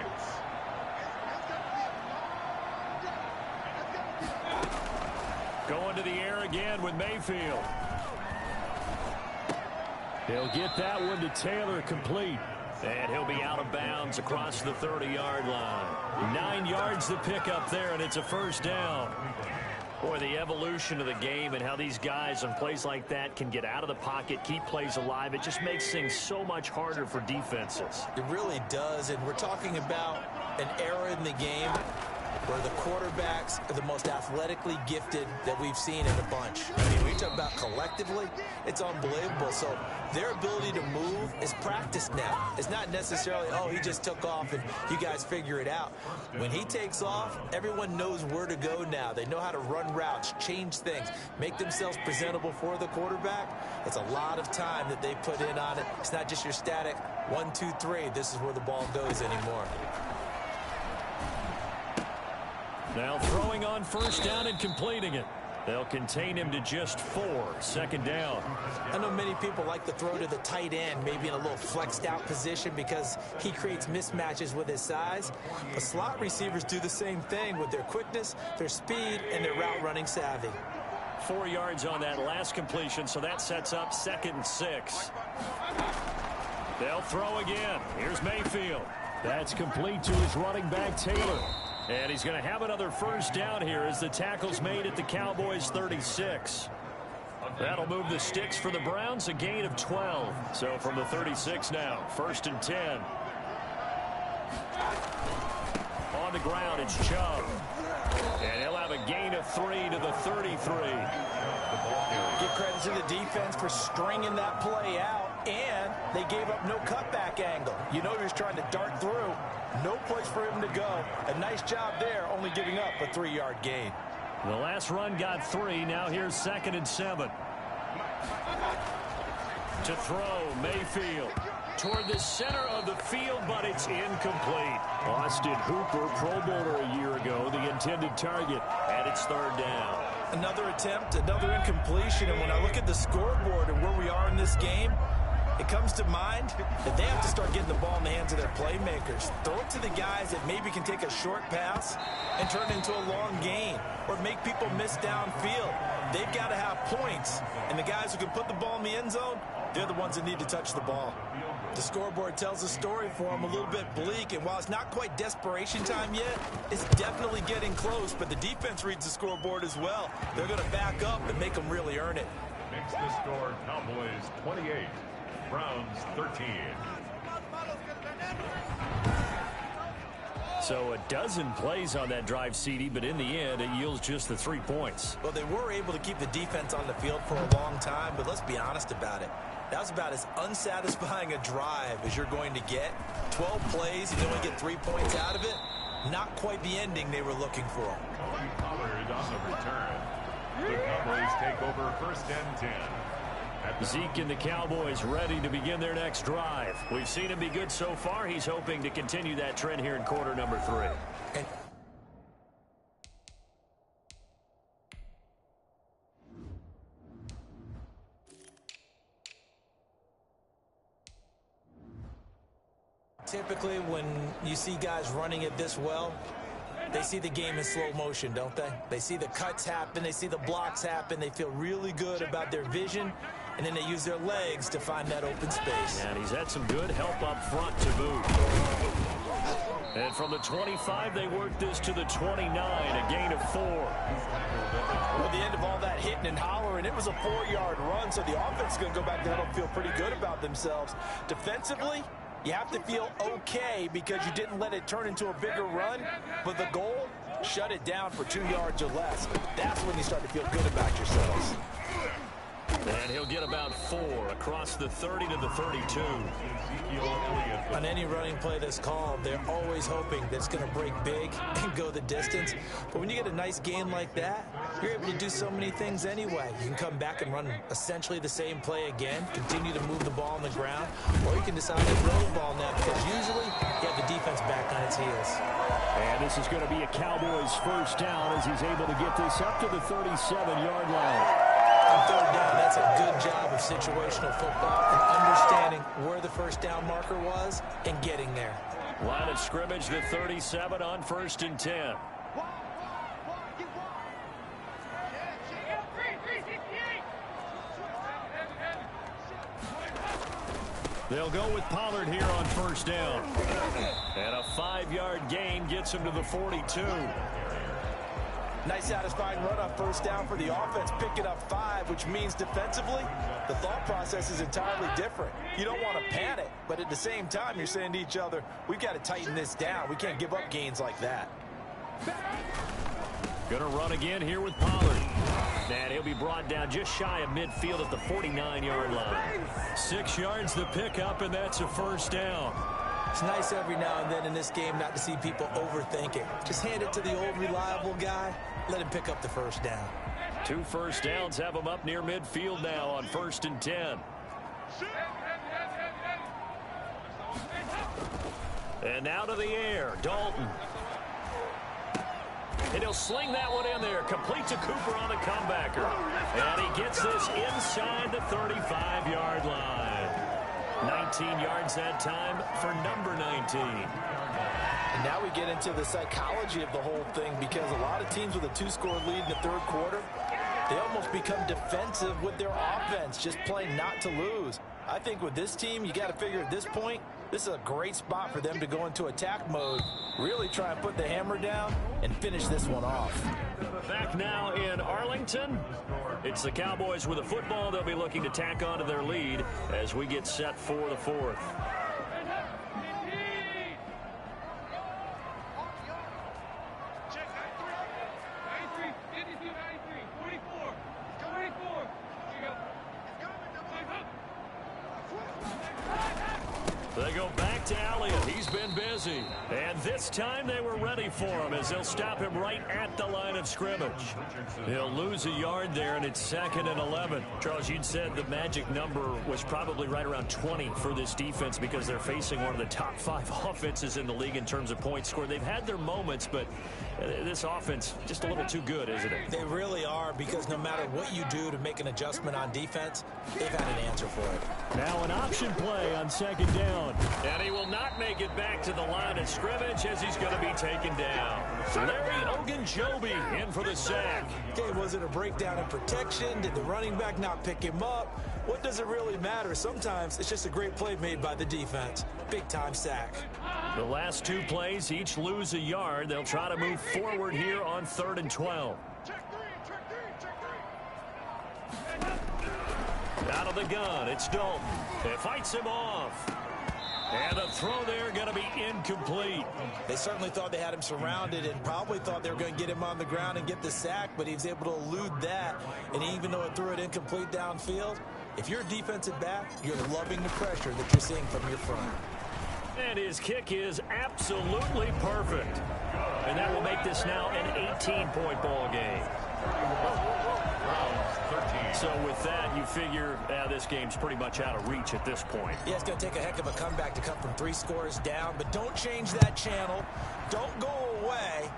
Going to the air again with Mayfield. He'll get that one to Taylor complete. And he'll be out of bounds across the 30-yard line. 9 yards to pick up there, and it's a first down. Boy, the evolution of the game and how these guys on plays like that can get out of the pocket, keep plays alive, it just makes things so much harder for defenses.
It really does, and we're talking about an era in the game where the quarterbacks are the most athletically gifted that we've seen in a bunch. I mean, we talk about collectively, it's unbelievable. So their ability to move is practiced now. It's not necessarily, oh, he just took off and you guys figure it out. When he takes off, everyone knows where to go now. They know how to run routes, change things, make themselves presentable for the quarterback. It's a lot of time that they put in on it. It's not just your static 1, 2, 3. This is where the ball goes anymore.
Now throwing on first down and completing it. They'll contain him to just 4. Second down.
I know many people like to throw to the tight end, maybe in a little flexed out position because he creates mismatches with his size. But slot receivers do the same thing with their quickness, their speed, and their route running savvy.
4 yards on that last completion, so that sets up 2nd and 6. They'll throw again. Here's Mayfield. That's complete to his running back, Taylor. And he's going to have another first down here as the tackle's made at the Cowboys 36. That'll move the sticks for the Browns, a gain of 12. So from the 36 now, 1st and 10. On the ground, it's Chubb. And he'll have a gain of 3 to the 33.
Give credit to the defense for stringing that play out, and they gave up no cutback angle. You know he was trying to dart through. No place for him to go. A nice job there, only giving up a 3-yard gain.
The last run got 3. Now here's 2nd and 7. To throw, Mayfield. Toward the center of the field, but it's incomplete. Austin Hooper, Pro Bowler a year ago, the intended target, and it's 3rd down.
Another attempt, another incompletion, and when I look at the scoreboard and where we are in this game, it comes to mind that they have to start getting the ball in the hands of their playmakers. Throw it to the guys that maybe can take a short pass and turn it into a long gain or make people miss downfield. They've got to have points, and the guys who can put the ball in the end zone, they're the ones that need to touch the ball. The scoreboard tells a story for them, a little bit bleak, and while it's not quite desperation time yet, it's definitely getting close, but the defense reads the scoreboard as well. They're going to back up and make them really earn it.
Makes the score Cowboys 28, Browns 13.
So a dozen plays on that drive, CD, but in the end, it yields just the 3 points.
Well, they were able to keep the defense on the field for a long time, but let's be honest about it. That was about as unsatisfying a drive as you're going to get. 12 plays, and you only get 3 points out of it. Not quite the ending they were looking for.
Pollard on the return. The Cowboys take over 1st and 10.
Zeke and the Cowboys ready to begin their next drive. We've seen him be good so far. He's hoping to continue that trend here in quarter number 3.
And typically, when you see guys running it this well, they see the game in slow motion, don't they? They see the cuts happen, they see the blocks happen, they feel really good about their vision, and then they use their legs to find that open space.
And he's had some good help up front to boot. And from the 25, they work this to the 29, a gain of 4.
Well, at the end of all that hit hooting and hollering. It was a 4-yard run, so the offense is going to go back there and feel pretty good about themselves. Defensively, you have to feel okay because you didn't let it turn into a bigger run, but the goal, shut it down for 2 yards or less. That's when you start to feel good about yourselves.
And he'll get about 4 across the 30 to the 32.
On any running play that's called, they're always hoping that it's going to break big and go the distance. But when you get a nice gain like that, you're able to do so many things anyway. You can come back and run essentially the same play again, continue to move the ball on the ground, or you can decide to throw the ball now because usually you have the defense back on its heels.
And this is going to be a Cowboys first down as he's able to get this up to the 37-yard line.
On third down, that's a good job of situational football and understanding where the first down marker was and getting there.
Line of scrimmage, the 37 on 1st and 10. They'll go with Pollard here on first down. And a 5-yard gain gets him to the 42.
Nice satisfying run on first down for the offense, picking up 5, which means defensively, the thought process is entirely different. You don't want to panic, but at the same time, you're saying to each other, we've got to tighten this down. We can't give up gains like that.
Going to run again here with Pollard. And he'll be brought down just shy of midfield at the 49-yard line. 6 yards the pickup, and that's a first down.
It's nice every now and then in this game not to see people overthink it. Just hand it to the old reliable guy. Let him pick up the first down.
2 first downs have him up near midfield now on 1st and 10. And now to the air, Dalton. And he'll sling that one in there. Complete to Cooper on the comebacker. And he gets this inside the 35-yard line. 19 yards that time for number 19.
And now we get into the psychology of the whole thing because a lot of teams with a 2-score lead in the third quarter, they almost become defensive with their offense, just playing not to lose. I think with this team, you got to figure at this point, this is a great spot for them to go into attack mode, really try and put the hammer down and finish this one off.
Back now in Arlington. It's the Cowboys with a football. They'll be looking to tack on to their lead as we get set for the 4th. They go back to Elliott. He's been busy. And this time they were ready for him as they'll stop him right at the line of scrimmage. He'll lose a yard there, and it's 2nd and 11. Charles, you'd said the magic number was probably right around 20 for this defense because they're facing one of the top 5 offenses in the league in terms of points scored. They've had their moments, but this offense just a little too good, isn't it?
They really are because no matter what you do to make an adjustment on defense, they've had an answer for it.
Now an option play on 2nd down. And he will not make it back to the line of scrimmage as he's going to be taken down. Larry Ogunjobi in for the sack.
Okay, was it a breakdown in protection? Did the running back not pick him up? What does it really matter? Sometimes it's just a great play made by the defense. Big-time sack.
The last 2 plays each lose a yard. They'll try to move forward here on 3rd and 12. Out of the gun, it's Dalton. It fights him off. And the throw there going to be incomplete.
They certainly thought they had him surrounded and probably thought they were going to get him on the ground and get the sack, but he was able to elude that. And even though it threw it incomplete downfield, if you're a defensive back, you're loving the pressure that you're seeing from your front.
And his kick is absolutely perfect. And that will make this now an 18-point ball game. So with that, you figure this game's pretty much out of reach at this point.
Yeah, it's going to take a heck of a comeback to come from 3 scores down, but don't change that channel. Don't go away.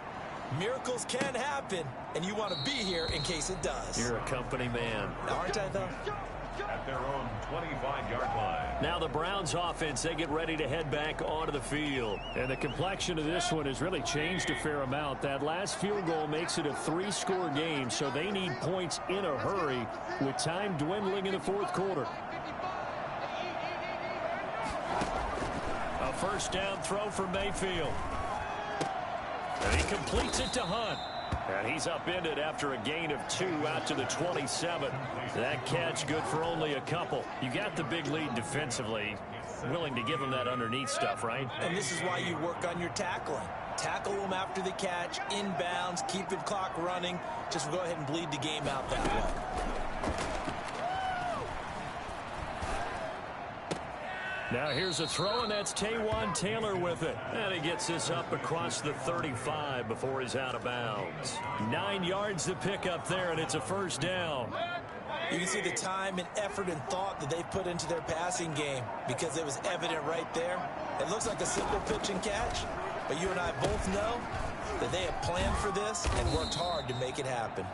Miracles can happen, and you want to be here in case it does.
You're a company man.
Aren't I, though?
At their own 25-yard line.
Now the Browns offense, they get ready to head back onto the field. And the complexion of this one has really changed a fair amount. That last field goal makes it a 3-score game, so they need points in a hurry with time dwindling in the 4th quarter. A first down throw for Mayfield. And he completes it to Hunt. And he's upended after a gain of 2 out to the 27. That catch good for only a couple. You got the big lead defensively. Willing to give him that underneath stuff, right?
And this is why you work on your tackling. Tackle him after the catch, inbounds, keep the clock running. Just go ahead and bleed the game out that way.
Now here's a throw, and that's Taywan Taylor with it. And he gets this up across the 35 before he's out of bounds. 9 yards to pick up there, and it's a first down.
You can see the time and effort and thought that they've put into their passing game because it was evident right there. It looks like a simple pitch and catch, but you and I both know that they have planned for this and worked hard to make it happen.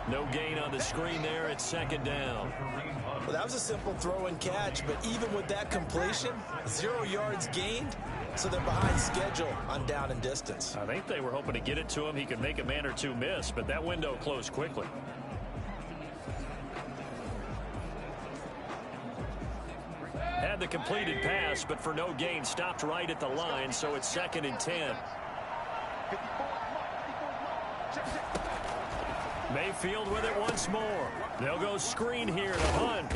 No gain on the screen there. It's second down.
Well, that was a simple throw and catch, but even with that completion, 0 yards gained, so they're behind schedule on down and distance.
I think they were hoping to get it to him. He could make a man or two miss, but that window closed quickly. Had the completed pass, but for no gain, stopped right at the line, so it's 2nd and 10. Mayfield with it once more. They'll go screen here to Hunt.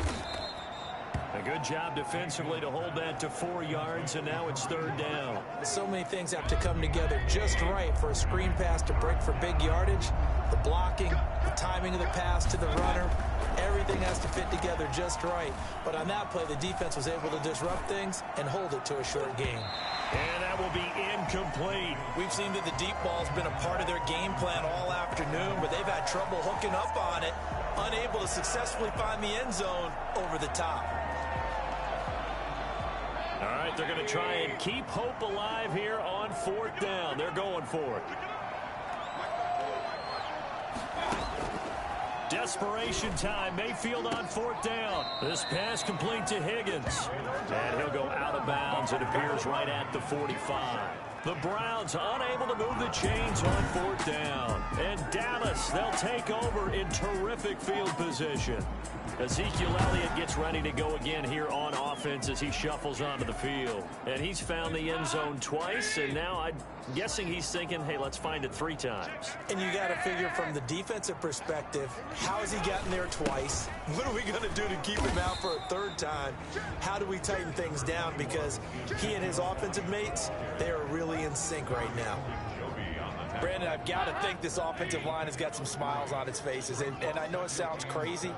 A good job defensively to hold that to 4 yards, and now it's 3rd down.
So many things have to come together just right for a screen pass to break for big yardage. The blocking, the timing of the pass to the runner, everything has to fit together just right. But on that play, the defense was able to disrupt things and hold it to a short gain.
And that will be incomplete.
We've seen that the deep ball's been a part of their game plan all afternoon, but they've had trouble hooking up on it, unable to successfully find the end zone over the top.
All right, they're going to try and keep hope alive here on 4th down. They're going for it. Desperation time. Mayfield on 4th down. This pass complete to Higgins. And he'll go out of bounds. It appears right at the 45. The Browns unable to move the chains on 4th down. And Dallas, they'll take over in terrific field position. Ezekiel Elliott gets ready to go again here on offense as he shuffles onto the field. And he's found the end zone twice, and now I'm guessing he's thinking, hey, let's find it 3 times.
And you got to figure from the defensive perspective, how has he gotten there twice? What are we going to do to keep him out for a 3rd time? How do we tighten things down? Because he and his offensive mates, they are really in sync right now.
Brandon, I've got to think this offensive line has got some smiles on its faces. And I know it sounds crazy,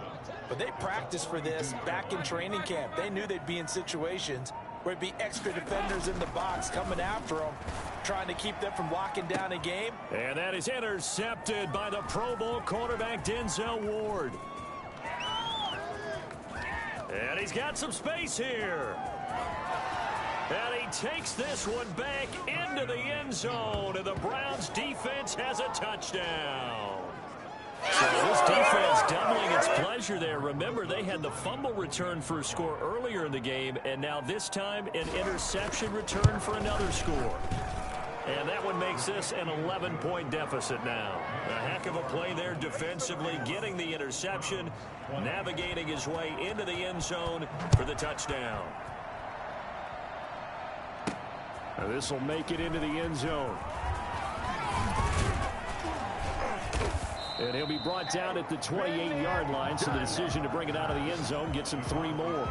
but they practiced for this back in training camp. They knew they'd be in situations where it'd be extra defenders in the box coming after them, trying to keep them from locking down a game.
And that is intercepted by the Pro Bowl quarterback Denzel Ward. And he's got some space here. And he takes this one back into the end zone, and the Browns defense has a touchdown. So this defense doubling its pleasure there. Remember, they had the fumble return for a score earlier in the game, and now this time an interception return for another score. And that one makes this an 11-point deficit now. A heck of a play there defensively, getting the interception, navigating his way into the end zone for the touchdown. This will make it into the end zone. And he'll be brought down at the 28-yard line, so the decision to bring it out of the end zone gets him 3 more.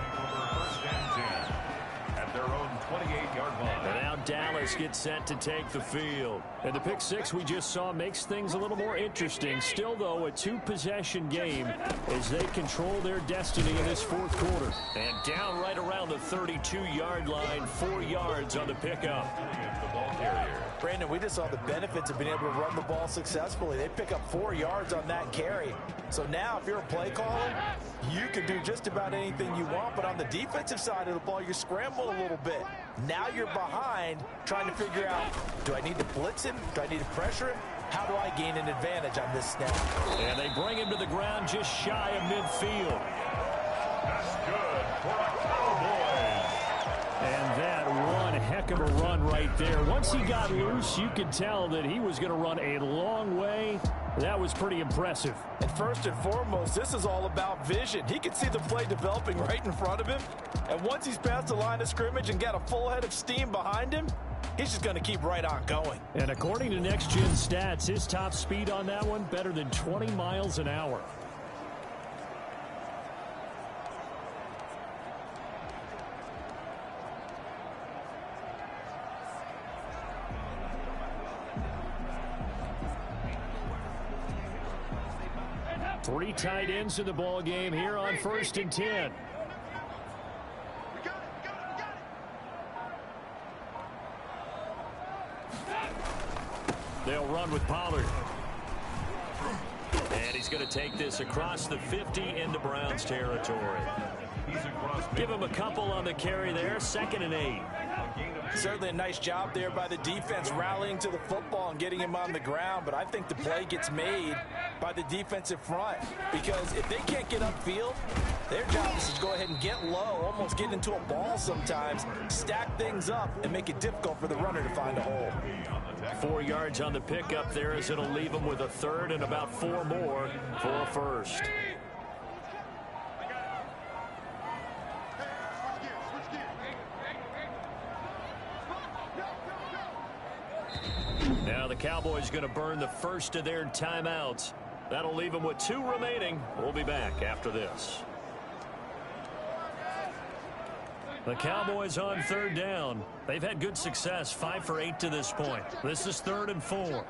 At their own 28-yard line.
And now Dallas gets set to take the field. And the pick 6 we just saw makes things a little more interesting. Still, though, a 2-possession game as they control their destiny in this 4th quarter. And down right around the 32-yard line, 4 yards on the pickup.
The ball carrier.
Brandon, we just saw the benefits of being able to run the ball successfully. They pick up 4 yards on that carry. So now if you're a play caller, you can do just about anything you want. But on the defensive side of the ball, you're scrambling a little bit. Now you're behind trying to figure out, do I need to blitz him? Do I need to pressure him? How do I gain an advantage on this snap?
And they bring him to the ground just shy of midfield.
That's good for a Cowboys.
And that one heck of a run right there. Once he got loose, you could tell that he was going to run a long way. That was pretty impressive.
And first and foremost, this is all about vision. He can see the play developing right in front of him. And once he's past the line of scrimmage and got a full head of steam behind him, he's just going to keep right on going.
And according to Next Gen Stats, his top speed on that one, better than 20 miles an hour. Three tight ends in the ball game here on 1st and 10. They'll run with Pollard. And he's going to take this across the 50 into Browns territory. Give him a couple on the carry there. 2nd and 8.
Certainly a nice job there by the defense rallying to the football and getting him on the ground, but I think the play gets made by the defensive front because if they can't get upfield, their job is to go ahead and get low, almost get into a ball sometimes, stack things up, and make it difficult for the runner to find a hole.
4 yards on the pickup there as it'll leave him with a 3rd and about 4 more for a 1st. Now the Cowboys going to burn the first of their timeouts. That'll leave them with 2 remaining. We'll be back after this. The Cowboys on 3rd down. They've had good success, 5 for 8 to this point. This is 3rd and 4.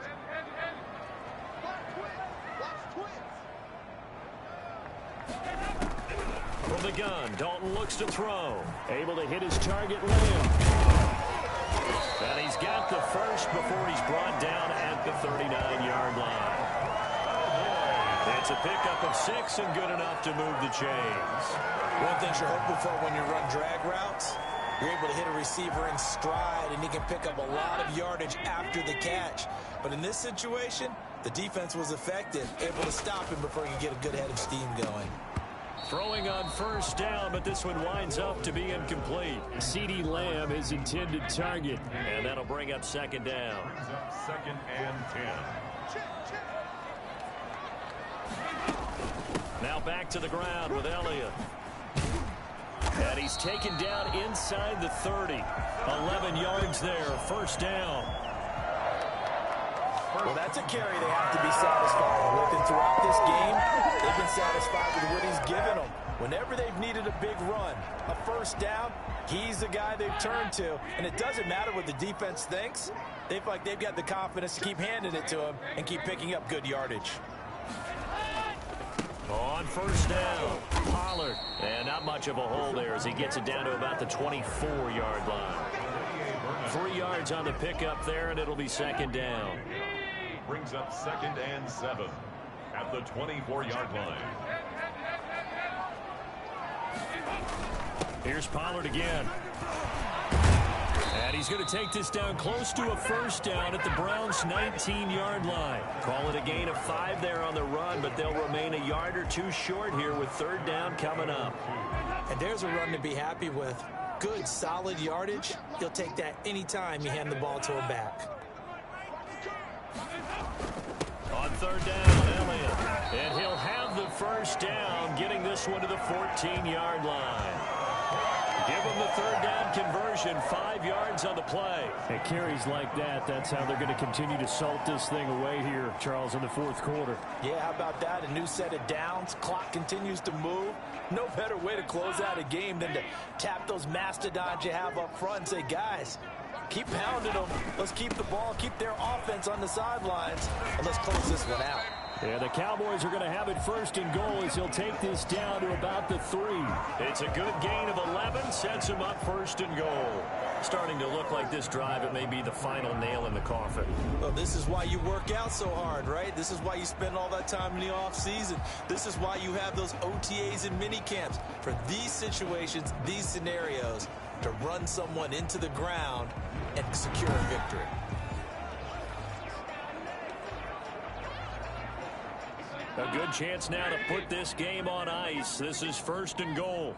From the gun, Dalton looks to throw. Able to hit his target, Lamb. And he's got the first before he's brought down at the 39-yard line. It's a pickup of 6 and good enough to move the chains.
One thing you're hoping for when you run drag routes, you're able to hit a receiver in stride, and he can pick up a lot of yardage after the catch. But in this situation, the defense was effective, able to stop him before he could get a good head of steam going.
Throwing on 1st down, but this one winds up to be incomplete. CeeDee Lamb, his intended target, and that'll bring up 2nd down.
2nd and 10.
Now back to the ground with Elliott. And he's taken down inside the 30. 11 yards there, 1st down.
Well, that's a carry they have to be satisfied with. And throughout this game, they've been satisfied with what he's given them. Whenever they've needed a big run, a 1st down, he's the guy they've turned to. And it doesn't matter what the defense thinks. They feel like they've got the confidence to keep handing it to him and keep picking up good yardage.
On 1st down, Pollard. And not much of a hole there as he gets it down to about the 24-yard line. 3 yards on the pickup there, and it'll be 2nd down.
Brings up 2nd and 7 at the 24-yard line.
Here's Pollard again. And he's going to take this down close to a 1st down at the Browns' 19-yard line. Call it a gain of 5 there on the run, but they'll remain a yard or 2 short here with 3rd down coming up.
And there's a run to be happy with. Good, solid yardage. He'll take that anytime you hand the ball to him back.
On 3rd down, Elliott. And he'll have the 1st down, getting this one to the 14-yard line. Give him the 3rd down conversion, 5 yards on the play. It carries like that. That's how they're going to continue to salt this thing away here, Charles, in the 4th quarter.
Yeah, how about that? A new set of downs. Clock continues to move. No better way to close out a game than to tap those mastodons you have up front and say, guys, keep pounding them. Let's keep the ball, keep their offense on the sidelines, and let's close this one out.
Yeah, the Cowboys are going to have it 1st and goal as he'll take this down to about the 3. It's a good gain of 11, sets him up 1st and goal. Starting to look like this drive, it may be the final nail in the coffin.
Well, this is why you work out so hard, right? This is why you spend all that time in the offseason. This is why you have those OTAs and mini camps. For these situations, these scenarios, to run someone into the ground and secure a victory.
A good chance now to put this game on ice. This is 1st and goal.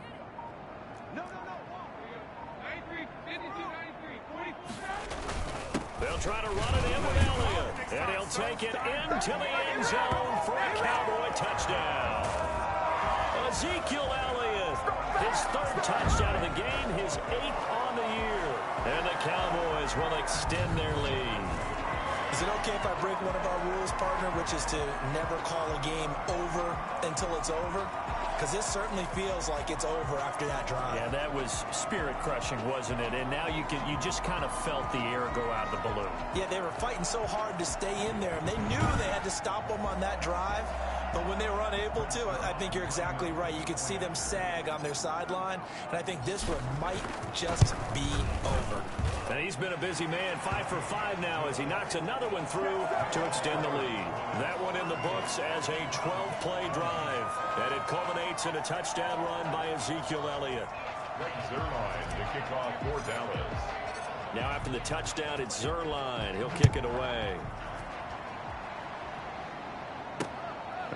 They'll try to run it in with Elliott. And he'll take it into the end zone for a Cowboy touchdown. Ezekiel Elliott, his 3rd touchdown of the game, his 8th on on the year. And the Cowboys will extend their lead.
Is it okay if I break one of our rules, partner, which is to never call a game over until it's over? Because this certainly feels like it's over after that drive.
Yeah, that was spirit-crushing, wasn't it? And now you just kind of felt the air go out of the balloon.
Yeah, they were fighting so hard to stay in there, and they knew they had to stop them on that drive. But when they were unable to, I think you're exactly right. You could see them sag on their sideline, and I think this one might just be over.
And he's been a busy man, 5 for 5 now as he knocks another one through to extend the lead. That one in the books as a 12-play drive. And it culminates in a touchdown run by Ezekiel Elliott.
Zerline to kick off for Dallas.
Now after the touchdown, it's Zerline. He'll kick it away.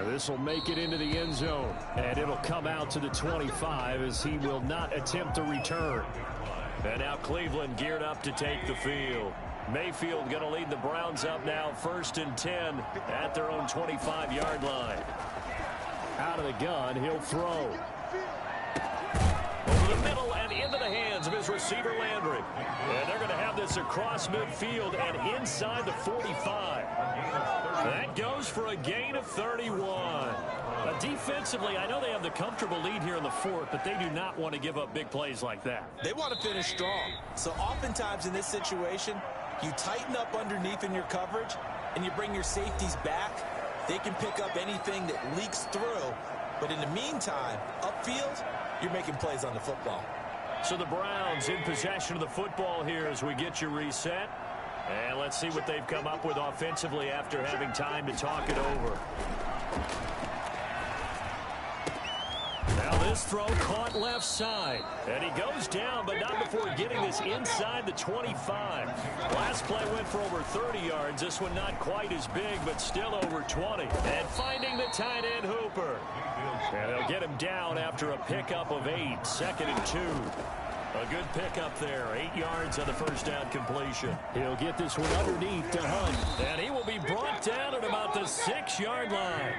This will make it into the end zone, and it'll come out to the 25 as he will not attempt to return. And now Cleveland geared up to take the field. Mayfield going to lead the Browns up now, 1st and 10 at their own 25-yard line. Out of the gun, he'll throw. Over the middle and into the hands of his receiver Landry. And they're going to have this across midfield and inside the 45. That goes for a gain of 31. Defensively, I know they have the comfortable lead here in the 4th, but they do not want to give up big plays like that.
They want to finish strong. So oftentimes in this situation, you tighten up underneath in your coverage, and you bring your safeties back. They can pick up anything that leaks through. But in the meantime, upfield, you're making plays on the football.
So the Browns in possession of the football here as we get you reset. And let's see what they've come up with offensively after having time to talk it over. Now this throw caught left side. And he goes down, but not before getting this inside the 25. Last play went for over 30 yards. This one not quite as big, but still over 20. And finding the tight end Hooper. And they'll get him down after a pickup of 8. 2nd and 2. A good pickup there. 8 yards on the first down completion. He'll get this one underneath to Hunt. And he will be brought down at about the 6-yard line.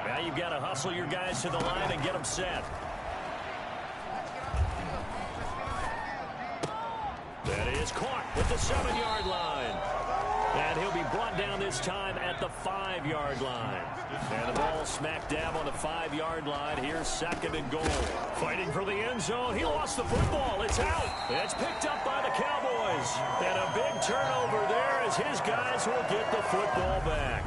Now you've got to hustle your guys to the line and get them set. That is caught at the 7-yard line. And he'll be brought down this time at the 5-yard line. And the ball smack dab on the 5-yard line. Here's 2nd and goal. Fighting for the end zone. He lost the football. It's out. It's picked up by the Cowboys. And a big turnover there as his guys will get the football back.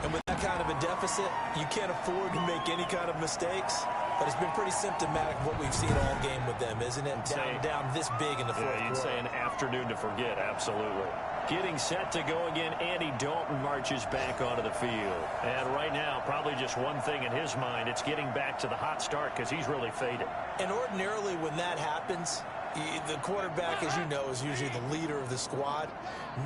And with that kind of a deficit, you can't afford to make any kind of mistakes. But it's been pretty symptomatic of what we've seen all game with them, isn't it? Down this big in the 4th quarter.
You'd say an afternoon to forget, absolutely. Getting set to go again, Andy Dalton marches back onto the field. And right now, probably just one thing in his mind, it's getting back to the hot start because he's really faded.
And ordinarily when that happens, the quarterback, as you know, is usually the leader of the squad.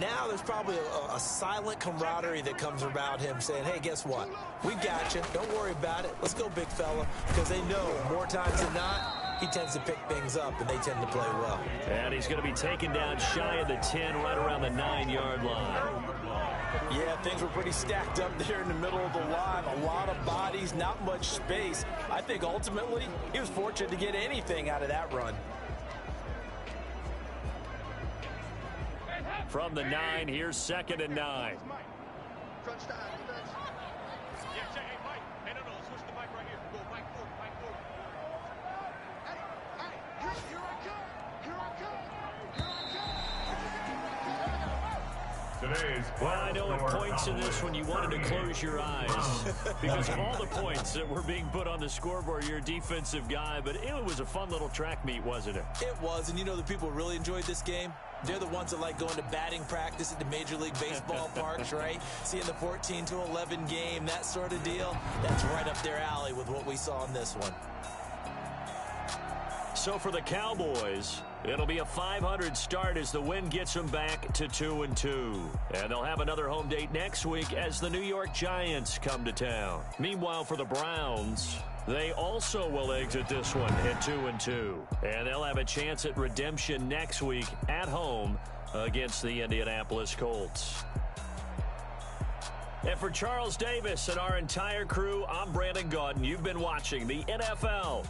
Now there's probably a silent camaraderie that comes about him saying, hey, guess what? We got you. Don't worry about it. Let's go, big fella. Because they know more times than not, he tends to pick things up, and they tend to play well.
And he's going to be taken down shy of the 10, right around the 9-yard line.
Yeah, things were pretty stacked up there in the middle of the line. A lot of bodies, not much space. I think ultimately he was fortunate to get anything out of that run.
From the 9, here's 2nd and 9. Well, I know at points in this when you wanted to close your eyes because of all the points that were being put on the scoreboard. You're a defensive guy, but it was a fun little track meet, wasn't it?
It was, and you know the people who really enjoyed this game? They're the ones that like going to batting practice at the Major League Baseball parks, right? Seeing the 14-11 game, that sort of deal. That's right up their alley with what we saw in this one.
So for the Cowboys, it'll be a .500 start as the win gets them back to 2-2. And they'll have another home date next week as the New York Giants come to town. Meanwhile, for the Browns, they also will exit this one at 2-2. And they'll have a chance at redemption next week at home against the Indianapolis Colts. And for Charles Davis and our entire crew, I'm Brandon Gaudin. You've been watching the NFL